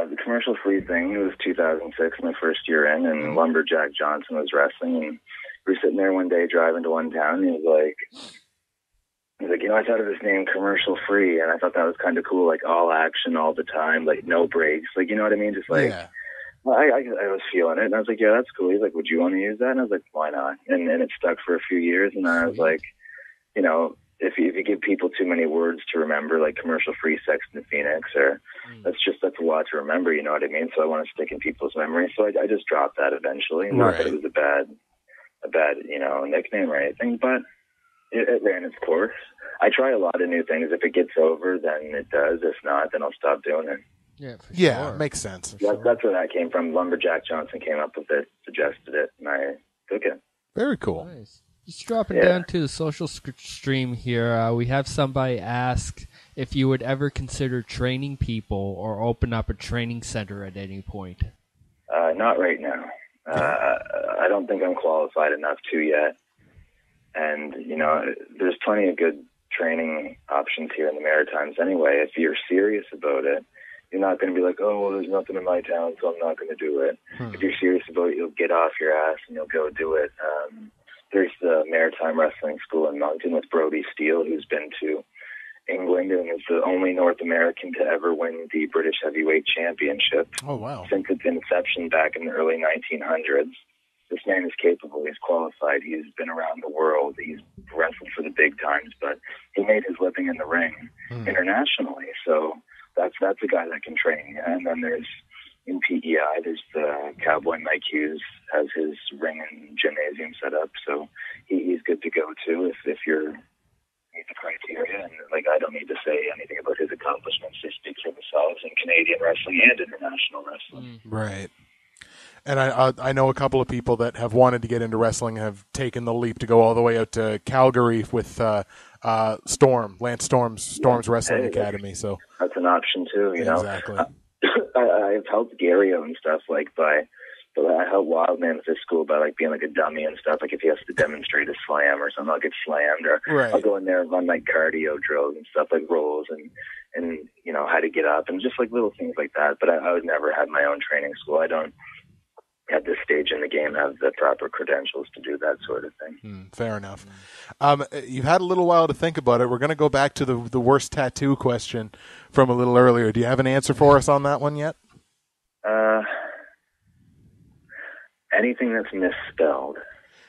The Commercial Free thing, it was 2006, my first year in, and Lumberjack Johnson was wrestling, and we were sitting there one day driving to one town, and he was like, I thought of this name, Commercial Free, and I thought that was kind of cool, like all action all the time, like no breaks, like, you know what I mean? Just like... Yeah. I was feeling it, and I was like, yeah, that's cool. He's like, would you want to use that? And I was like, why not? And it stuck for a few years, and I was like, if you give people too many words to remember, like Commercial Free Sexton Phoenix, or that's a lot to remember, you know what I mean? So I want to stick in people's memory. So I just dropped that eventually. Right. Not that it was a bad nickname or anything, but it ran its course. I try a lot of new things. If it gets over, then it does. If not, then I'll stop doing it. Yeah, sure. Makes sense. That's where that came from. Lumberjack Johnson came up with it, suggested it, and I took it. Very cool. Nice. Just dropping down to the social stream here, we have somebody ask if you would ever consider training people or open up a training center at any point. Not right now. I don't think I'm qualified enough to yet. And, there's plenty of good training options here in the Maritimes anyway. If you're serious about it, you're not going to be like, oh, well, there's nothing in my town, so I'm not going to do it. If you're serious about it, you'll get off your ass and you'll go do it. There's the Maritime Wrestling School in Moncton with Brody Steele, who's been to England and is the only North American to ever win the British Heavyweight Championship. Oh, wow. Since its inception back in the early 1900s. This man is capable. He's qualified. He's been around the world. He's wrestled for the big times, but he made his living in the ring internationally. So that's a guy that can train. And then there's in PEI, there's the Cowboy Mike Hughes has his ring and gymnasium set up. So he's good to go too if you're meet the criteria. And I don't need to say anything about his accomplishments. They speak for themselves in Canadian wrestling and international wrestling. Right. And I know a couple of people that have wanted to get into wrestling and have taken the leap to go all the way out to Calgary with Lance Storm's Wrestling Academy. So that's an option too. Exactly. I've helped Gary out and stuff, like, but I help Wildman with his school by, like, being, like, a dummy and stuff. Like, if he has to demonstrate a slam or something, I'll get slammed. Or right. I'll go in there and run, like, cardio drills and stuff, like rolls and you know, how to get up and just, like, little things like that. But I would never have my own training school. I don't, at this stage in the game, have the proper credentials to do that sort of thing. Fair enough. You've had a little while to think about it. We're going to go back to the worst tattoo question from a little earlier. Do you have an answer for us on that one yet? Anything that's misspelled.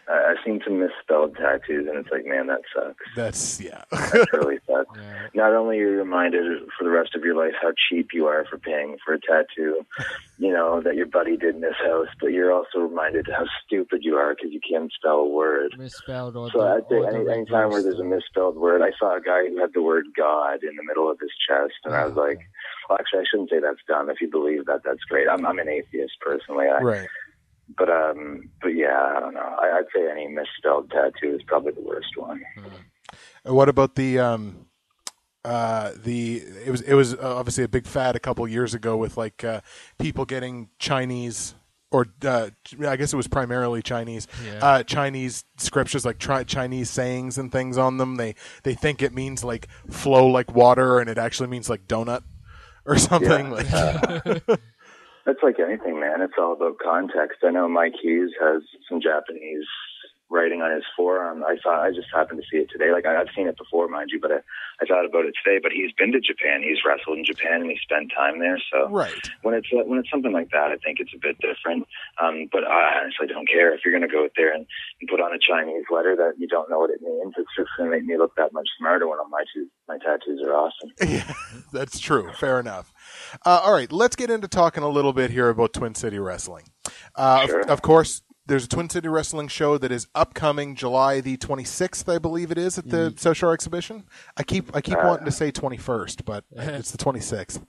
I've seen some misspelled tattoos, and it's like, man, that sucks. That really sucks. Yeah. Not only are you reminded for the rest of your life how cheap you are for paying for a tattoo, you know, that your buddy did in his house, but you're also reminded how stupid you are because you can't spell a word. Misspelled or so I'd say any time where there's a misspelled word, I saw a guy who had the word God in the middle of his chest, and I was like, well, actually, I shouldn't say that's dumb. If you believe that, that's great. I'm an atheist personally. Right. But yeah, I don't know. I'd say any misspelled tattoo is probably the worst one. What about it was obviously a big fad a couple years ago with like people getting Chinese or I guess it was primarily Chinese Chinese scriptures, like Chinese sayings and things on them. They think it means like flow like water, and it actually means like donut or something. That's like anything, man. It's all about context. I know Mike Hughes has some Japanese writing on his forearm. I just happened to see it today. Like, I've seen it before, mind you, but I thought about it today. But he's been to Japan. He's wrestled in Japan, and he spent time there. So when it's something like that, I think it's a bit different. But I honestly don't care. If you're going to go out there and put on a Chinese letter that you don't know what it means, it's just going to make me look that much smarter when my tattoos are awesome. Yeah, that's true. Fair enough. All right, let's get into talking a little bit here about Twin City Wrestling. Sure. Of course, there's a Twin City Wrestling show that is upcoming July the 26th, I believe it is, at the South Shore Exhibition. I keep wanting to say 21st, but it's the 26th.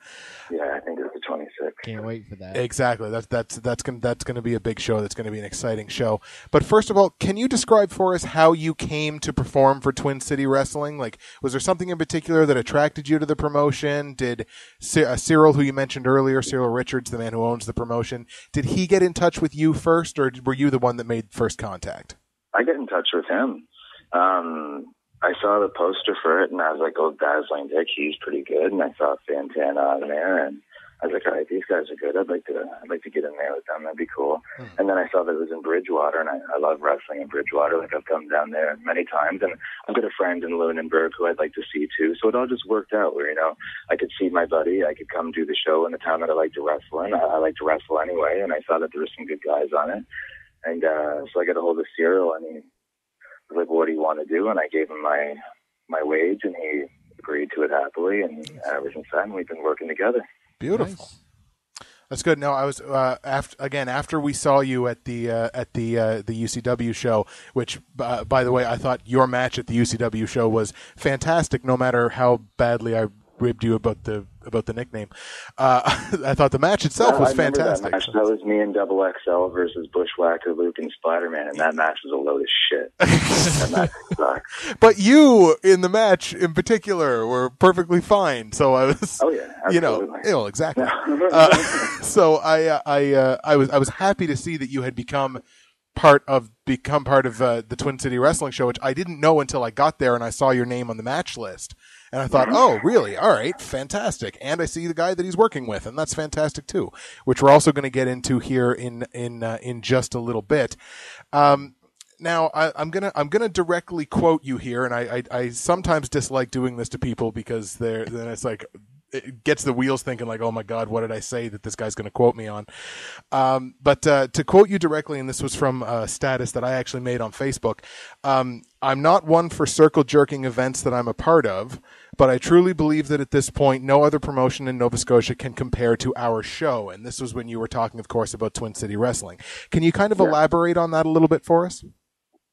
Yeah, I think it's the 26th. Can't wait for that. Exactly. That's going to be a big show. That's going to be an exciting show. But first of all, can you describe for us how you came to perform for Twin City Wrestling? Like, was there something in particular that attracted you to the promotion? Did Cyril, who you mentioned earlier, Cyril Richards, the man who owns the promotion, did he get in touch with you first, or were you the one that made first contact? I get in touch with him. I saw the poster for it, and I was like, oh, Dazzling Dick, he's pretty good. And I saw Santana on there, and I was like, all right, these guys are good. I'd like to get in there with them. That'd be cool. And then I saw that it was in Bridgewater, and I love wrestling in Bridgewater. Like, I've come down there many times, and I've got a friend in Lunenburg who I'd like to see too. So it all just worked out where, you know, I could see my buddy, I could come do the show in the town that I like to wrestle in. I like to wrestle anyway, and I saw that there were some good guys on it. And so I got a hold of Cyril, and he was like, what do you want to do? And I gave him my wage, and he agreed to it happily, and ever since then we've been working together. Beautiful. Nice. That's good. No, I was after we saw you at the UCW show, which by the way, I thought your match at the UCW show was fantastic. No matter how badly I ribbed you about the nickname, I thought the match itself was fantastic. That was me and Double XL versus Bushwhacker Luke and Spider-Man, and that match was a load of shit. That match sucked. But you in the match in particular were perfectly fine. So I was, exactly. So I was happy to see that you had become part of the Twin City Wrestling show, which I didn't know until I got there and I saw your name on the match list. And I thought, oh, really? All right, fantastic. And I see the guy that he's working with, and that's fantastic too, which we're also going to get into here in just a little bit. Now, I'm gonna directly quote you here, and I sometimes dislike doing this to people because then it's like it gets the wheels thinking like, oh my God, what did I say that this guy's going to quote me on? But to quote you directly, and this was from a status that I actually made on Facebook, I'm not one for circle jerking events that I'm a part of, but I truly believe that at this point, no other promotion in Nova Scotia can compare to our show. And this was when you were talking, of course, about Twin City Wrestling. Can you kind of elaborate on that a little bit for us?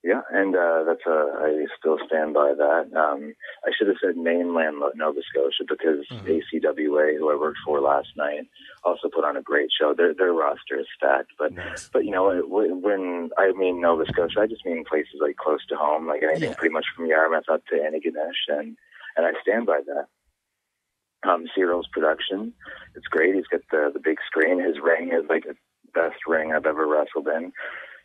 Yeah, and I still stand by that. I should have said mainland Nova Scotia because ACWA, who I worked for last night, also put on a great show. Their roster is stacked, but you know, when I mean Nova Scotia, I just mean places like close to home, like anything pretty much from Yarmouth up to Antigonish, and I stand by that. Cyril's production. It's great. He's got the big screen. His ring is like the best ring I've ever wrestled in.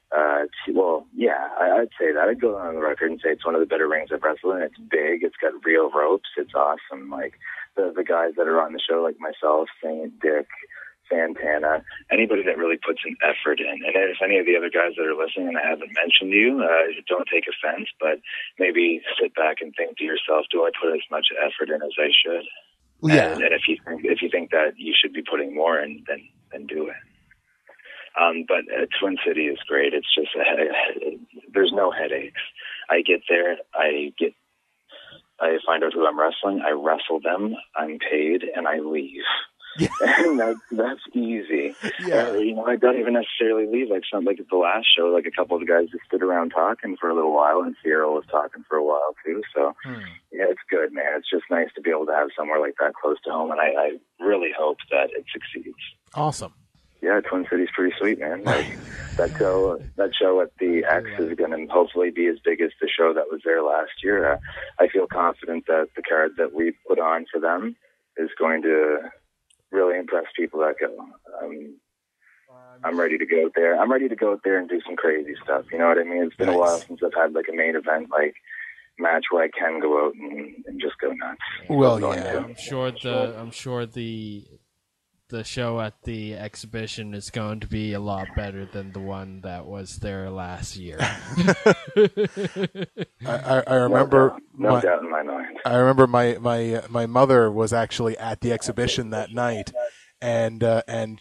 I'd say that. I'd go on the record and say it's one of the better rings I've wrestled in. It's big. It's got real ropes. It's awesome. Like the guys that are on the show, like myself, Saint, Dick, Santana, anybody that really puts an effort in. And if any of the other guys that are listening and I haven't mentioned you, don't take offense, but maybe sit back and think to yourself, do I put as much effort in as I should? Yeah. And if you think that you should be putting more in, then do it. But Twin City is great. It's just there's no headaches. I get there, I find out who I'm wrestling, I wrestle them, I'm paid, and I leave. Yeah. And that's easy. Yeah. I don't even necessarily leave. Like at the last show, like a couple of the guys just stood around talking for a little while, and Cyril was talking for a while too. So yeah, it's good, man. It's just nice to be able to have somewhere like that close to home, and I really hope that it succeeds. Awesome. Yeah, Twin City's pretty sweet, man. Like that show at the X is going to hopefully be as big as the show that was there last year. I feel confident that the card that we put on for them is going to really impress people that go. I'm ready to go out there. I'm ready to go out there and do some crazy stuff. You know what I mean? It's been a while since I've had like a main event match where I can go out and just go nuts. Well, yeah. I'm sure the show at the exhibition is going to be a lot better than the one that was there last year. I remember no doubt in my mind. I remember my mother was actually at the exhibition that night, and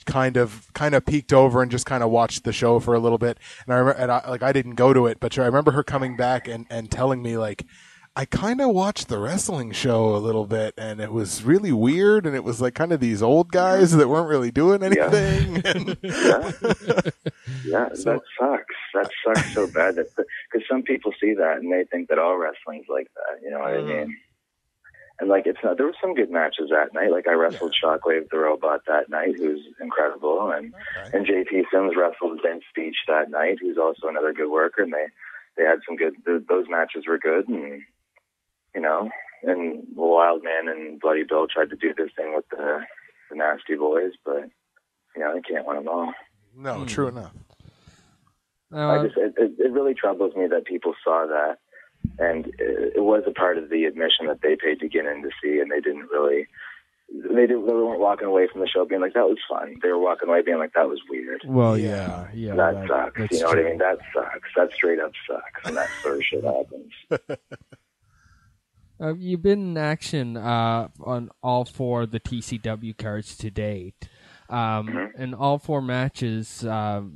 kind of peeked over and just kind of watched the show for a little bit. And I remember, I didn't go to it, but I remember her coming back and telling me I kind of watched the wrestling show a little bit, and it was really weird, and it was like kind of these old guys that weren't really doing anything. Yeah, that sucks. That sucks so bad. Because some people see that, and they think that all wrestling's like that. You know what I mean? And it's not. There were some good matches that night. Like I wrestled Shockwave the Robot that night, who's incredible, and JP Sims wrestled Vince Beach that night, who's also another good worker, and they had some good. Those matches were good, and and Wild Man and Bloody Bill tried to do this thing with the Nasty Boys, but they can't win them all. No, true enough. It really troubles me that people saw that, and it was a part of the admission that they paid to get in to see, and they weren't walking away from the show being like, that was fun. They were walking away being like, that was weird. Well, yeah. That sucks. You know what I mean? That sucks. That straight up sucks, and that sort of shit happens. You've been in action on all four of the TCW cards to date. And all four matches have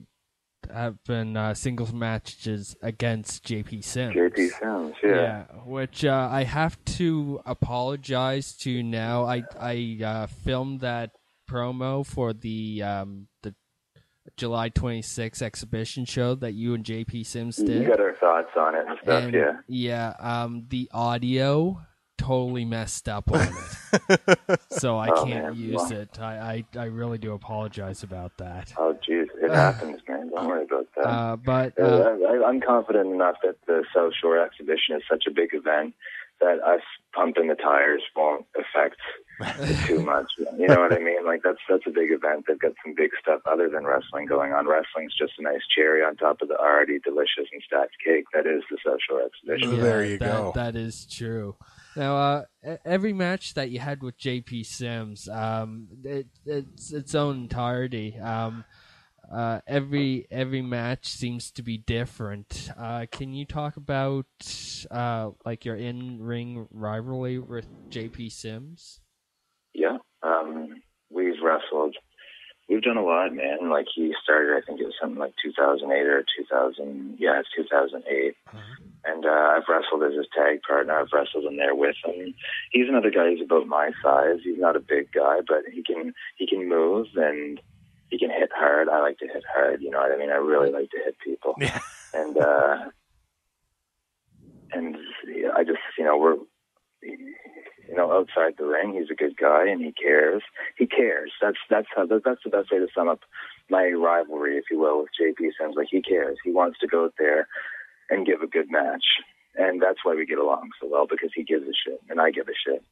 been singles matches against JP Sims. JP Sims, yeah. Which I have to apologize to now. I filmed that promo for the July 26th exhibition show that you and JP Sims did. You got our thoughts on it and stuff, Yeah, the audio totally messed up on it. So I can't use it. I really do apologize about that. Oh, jeez. It happens, man. Don't worry about that. I'm confident enough that the South Shore exhibition is such a big event that us pumping the tires won't affect it too much. You know what I mean? That's a big event. They've got some big stuff other than wrestling going on. Wrestling's just a nice cherry on top of the already delicious and stacked cake that is the South Shore exhibition. Yeah, there you go. That is true. Now, every match that you had with JP Sims, it's its own entirety. Every match seems to be different. Can you talk about your in-ring rivalry with JP Sims? Yeah, we've wrestled. We've done a lot, man. He started, I think it was something like 2008 or 2000. Yeah, it's 2008. And I've wrestled as his tag partner. I've wrestled in there with him. He's another guy who's about my size. He's not a big guy, but he can move and he can hit hard. I like to hit hard. You know what I mean? I really like to hit people. Yeah. And I just, we're, outside the ring, he's a good guy and he cares. He cares. That's the best way to sum up my rivalry, if you will, with JP Sims. He cares. He wants to go out there and give a good match. And that's why we get along so well, because he gives a shit and I give a shit.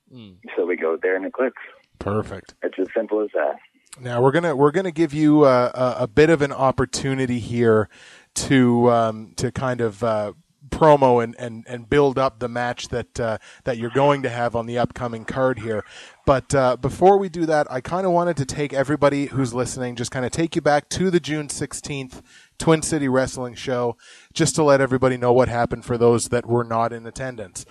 So we go out there and it clicks. Perfect. It's as simple as that. Now we're gonna give you a bit of an opportunity here to kind of promo and build up the match that you're going to have on the upcoming card here. But before we do that, I kind of wanted to take everybody who's listening, just kind of take you back to the June 16th Twin City Wrestling show, just to let everybody know what happened for those that were not in attendance.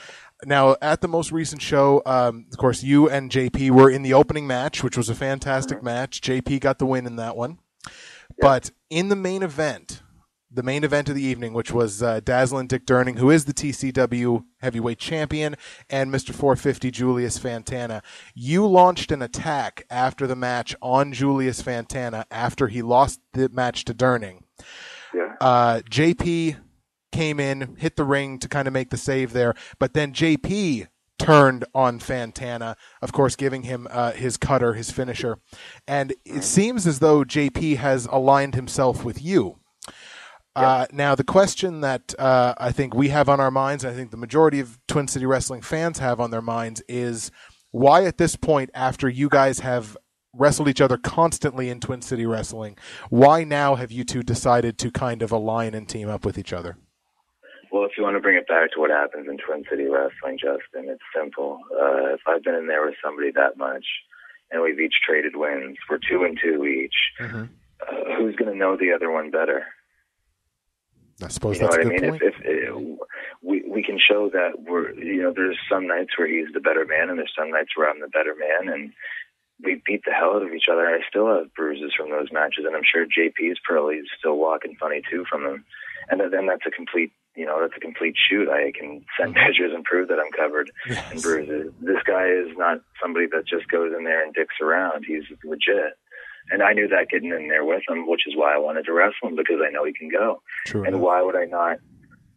Now, at the most recent show, of course, you and JP were in the opening match, which was a fantastic match. JP got the win in that one. Yep. But in the main event of the evening, which was Dazzling Dick Durning, who is the TCW heavyweight champion, and Mr. 450 Julius Fantana, you launched an attack after the match on Julius Fantana after he lost the match to Durning. Yeah. JP came in, hit the ring to kind of make the save there, but then JP turned on Fantana, of course, giving him his cutter, his finisher. And it seems as though JP has aligned himself with you. Now, the question that I think we have on our minds, and I think the majority of Twin City Wrestling fans have on their minds, is why at this point, after you guys have wrestled each other constantly in Twin City Wrestling, why now have you two decided to kind of align and team up with each other? Well, if you want to bring it back to what happens in Twin City Wrestling, Justin, it's simple. If I've been in there with somebody that much, and we've each traded wins, we're 2-2 each, who's going to know the other one better? I suppose that's a good point. If we can show that there's some nights where he's the better man, and there's some nights where I'm the better man, and we beat the hell out of each other. I still have bruises from those matches, and I'm sure JP's probably still walking funny too from them. And then that's a complete shoot. I can send pictures and prove that I'm covered in bruises. This guy is not somebody that just goes in there and dicks around. He's legit. And I knew that getting in there with him, which is why I wanted to wrestle him, because I know he can go. True and enough. Why would I not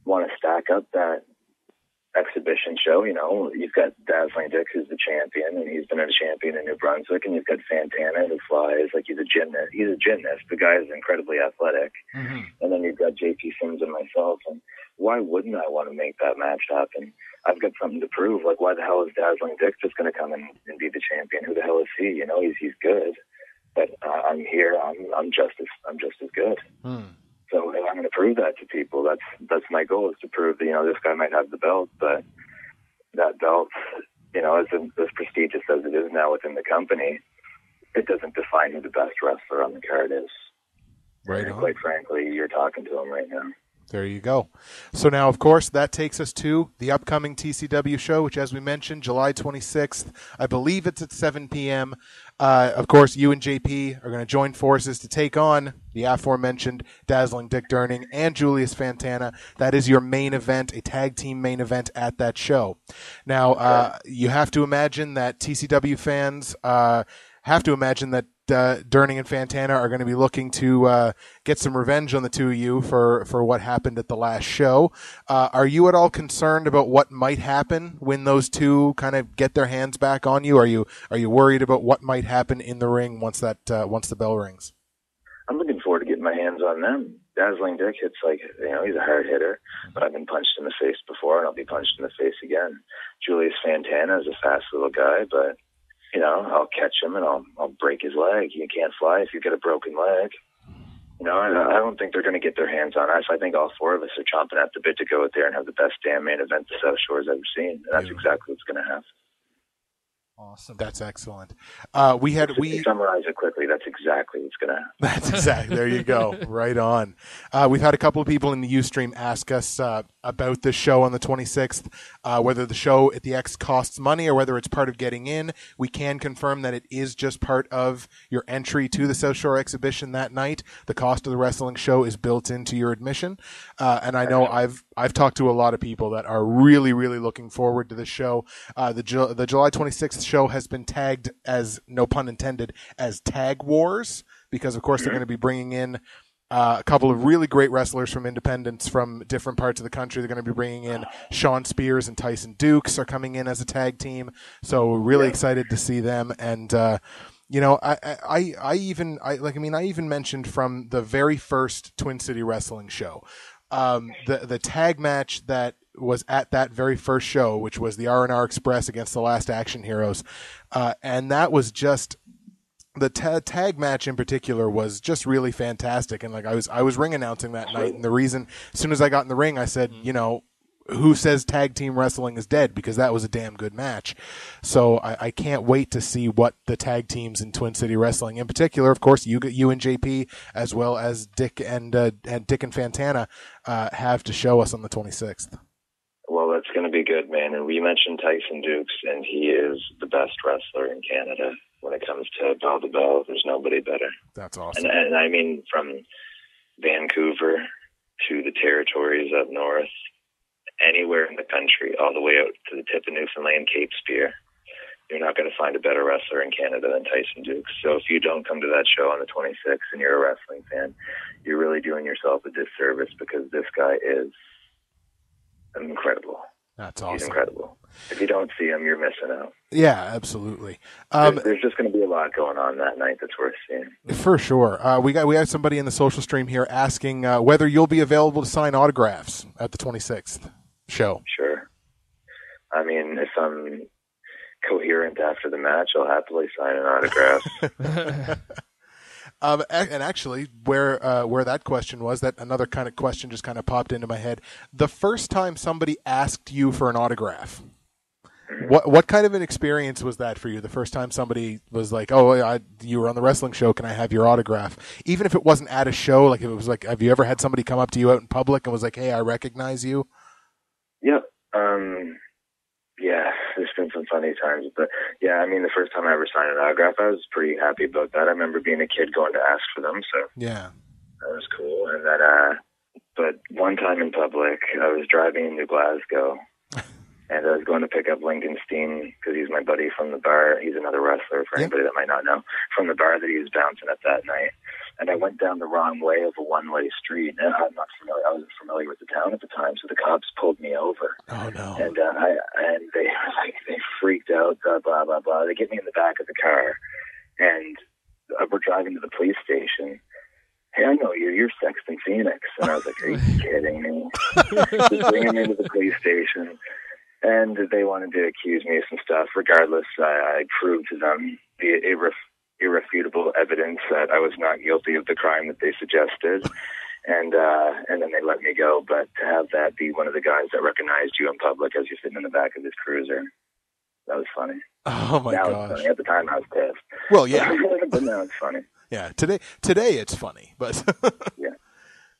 want to stack up that exhibition show? You've got Dazzling Dick, who's the champion, and he's been a champion in New Brunswick, and you've got Fantana, who flies like he's a gymnast. He's a gymnast. The guy is incredibly athletic. And then you've got JP Sims and myself, and why wouldn't I want to make that match happen? I've got something to prove. Like, why the hell is Dazzling Dick just going to come in and be the champion? Who the hell is he? He's good, but I'm here. I'm just as good. So I'm going to prove that to people. That's my goal, is to prove that, this guy might have the belt, but that belt, as prestigious as it is now within the company, it doesn't define who the best wrestler on the card is. Right. And quite frankly, you're talking to him right now. There you go. So now, of course, that takes us to the upcoming TCW show, which, as we mentioned, July 26th. I believe it's at 7 p.m. Of course, you and JP are going to join forces to take on the aforementioned Dazzling Dick Durning and Julius Fantana. That is your main event, a tag team main event at that show. Now, you have to imagine that TCW fans have to imagine that Durning and Fantana are going to be looking to get some revenge on the two of you for what happened at the last show. Are you at all concerned about what might happen when those two kind of get their hands back on you? Are you worried about what might happen in the ring once the bell rings? I'm looking forward to getting my hands on them. Dazzling Dick hits he's a hard hitter, but I've been punched in the face before, and I'll be punched in the face again. Julius Fantana is a fast little guy, but I'll catch him and I'll break his leg. You can't fly if you've got a broken leg. I don't think they're going to get their hands on us. I think all four of us are chomping at the bit to go out there and have the best damn main event the South Shore's ever seen. And that's exactly what's going to happen. Awesome. That's excellent. To summarize it quickly, that's exactly what's going to happen. That's exactly. There you go. Right on. We've had a couple of people in the Ustream ask us about this show on the 26th, whether the show at the X costs money or whether it's part of getting in. We can confirm that it is just part of your entry to the South Shore exhibition that night. The cost of the wrestling show is built into your admission. And I know I've talked to a lot of people that are really, really looking forward to this show. The July 26th show has been tagged as, no pun intended, as Tag Wars, because of course they're going to be bringing in a couple of really great wrestlers from independents from different parts of the country. They're going to be bringing in Sean Spears and Tyson Dukes are coming in as a tag team. So we're really excited to see them. And, I even mentioned from the very first Twin City Wrestling show, the tag match that was at that very first show, which was the R&R Express against the Last Action Heroes. And that was just, the tag match in particular was just really fantastic. And like I was ring announcing that night, and the reason, as soon as I got in the ring, I said, you know, who says tag team wrestling is dead? Because that was a damn good match. So I can't wait to see what the tag teams in Twin City Wrestling, in particular, of course, you and JP, as well as Dick and Fantana, have to show us on the 26th. Well, that's going to be good, man. And we mentioned Tyson Dukes, and he is the best wrestler in Canada when it comes to bell to bell. There's nobody better. That's awesome. And I mean, from Vancouver to the territories up north, anywhere in the country, all the way out to the tip of Newfoundland, Cape Spear, you're not going to find a better wrestler in Canada than Tyson Dukes. So if you don't come to that show on the 26th and you're a wrestling fan, you're really doing yourself a disservice, because this guy is incredible. That's awesome. He's incredible. If you don't see him, you're missing out. Yeah, absolutely. There's just going to be a lot going on that night that's worth seeing. For sure. We have somebody in the social stream here asking whether you'll be available to sign autographs at the 26th show. Sure. I mean, if I'm coherent after the match, I'll happily sign an autograph. And actually, where that question was, that another kind of question just kind of popped into my head. The first time somebody asked you for an autograph, what kind of an experience was that for you? The first time somebody was like, "Oh, you were on the wrestling show. Can I have your autograph?" Even if it wasn't at a show, like if it was like, have you ever had somebody come up to you out in public and was like, "Hey, I recognize you"? Yep. Yeah, there's been some funny times, but yeah, I mean, the first time I ever signed an autograph, I was pretty happy about that. I remember being a kid going to ask for them, so yeah, that was cool. And then, but one time in public, I was driving into Glasgow, and I was going to pick up Lincoln Steen, because he's my buddy from the bar. He's another wrestler, for anybody that might not know, from the bar that he was bouncing at that night. And I went down the wrong way of a one-way street, and I wasn't familiar with the town at the time, so the cops pulled me over. Oh no! And they freaked out, blah blah blah. They get me in the back of the car, and we're driving to the police station. Hey, I know you. You're Sexton Phoenix. And I was like, are you kidding me? Just bringing me to the police station, and they wanted to accuse me of some stuff. Regardless, I proved to them the irrefutable evidence that I was not guilty of the crime that they suggested, and then they let me go. But to have that be one of the guys that recognized you in public as you're sitting in the back of his cruiser, that was funny. Oh my gosh! At the time, I was pissed. Well, yeah, but now it's funny. Yeah, today it's funny, but yeah.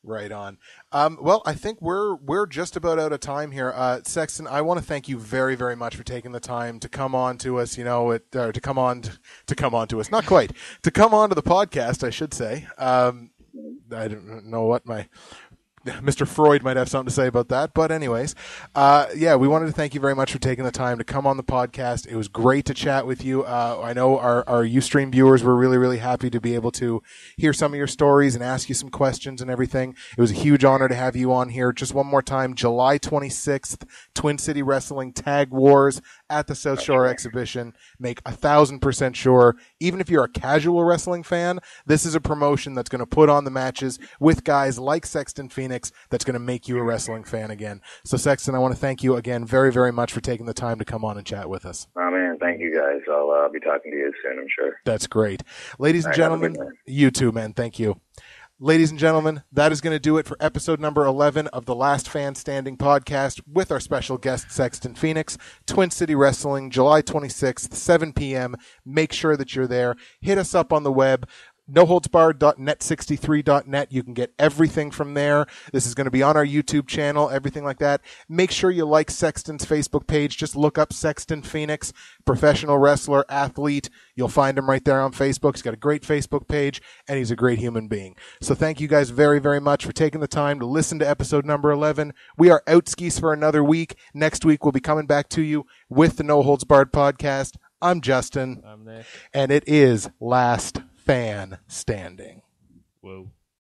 Right on. Well, I think we're just about out of time here. Sexton, I want to thank you very, very much for taking the time to come on to us, to come on to us. Not quite. To come on to the podcast, I should say. I don't know what Mr. Freud might have something to say about that. But anyways, we wanted to thank you very much for taking the time to come on the podcast. It was great to chat with you. I know our Ustream viewers were really, really happy to be able to hear some of your stories and ask you some questions and everything. It was a huge honor to have you on here. Just one more time, July 26th, Twin City Wrestling Tag Wars at the South Shore Exhibition. Make 1,000% sure, even if you're a casual wrestling fan, this is a promotion that's going to put on the matches with guys like Sexton Phoenix that's going to make you a wrestling fan again. So, Sexton, I want to thank you again very, very much for taking the time to come on and chat with us. Oh, man, thank you, guys. I'll be talking to you soon, I'm sure. That's great. Ladies and gentlemen, you too, man. Thank you. Ladies and gentlemen, that is going to do it for episode number 11 of the Last Fan Standing podcast with our special guest, Sexton Phoenix. Twin City Wrestling, July 26th, 7 p.m. Make sure that you're there. Hit us up on the web. noholdsbarred.net63.net. You can get everything from there. This is going to be on our YouTube channel, everything like that. Make sure you like Sexton's Facebook page. Just look up Sexton Phoenix, professional wrestler, athlete. You'll find him right there on Facebook. He's got a great Facebook page, and he's a great human being. So thank you guys very, very much for taking the time to listen to episode number 11. We are out skis for another week. Next week, we'll be coming back to you with the No Holds Barred podcast. I'm Justin. I'm Nick. And it is Last Fan Standing. Whoa.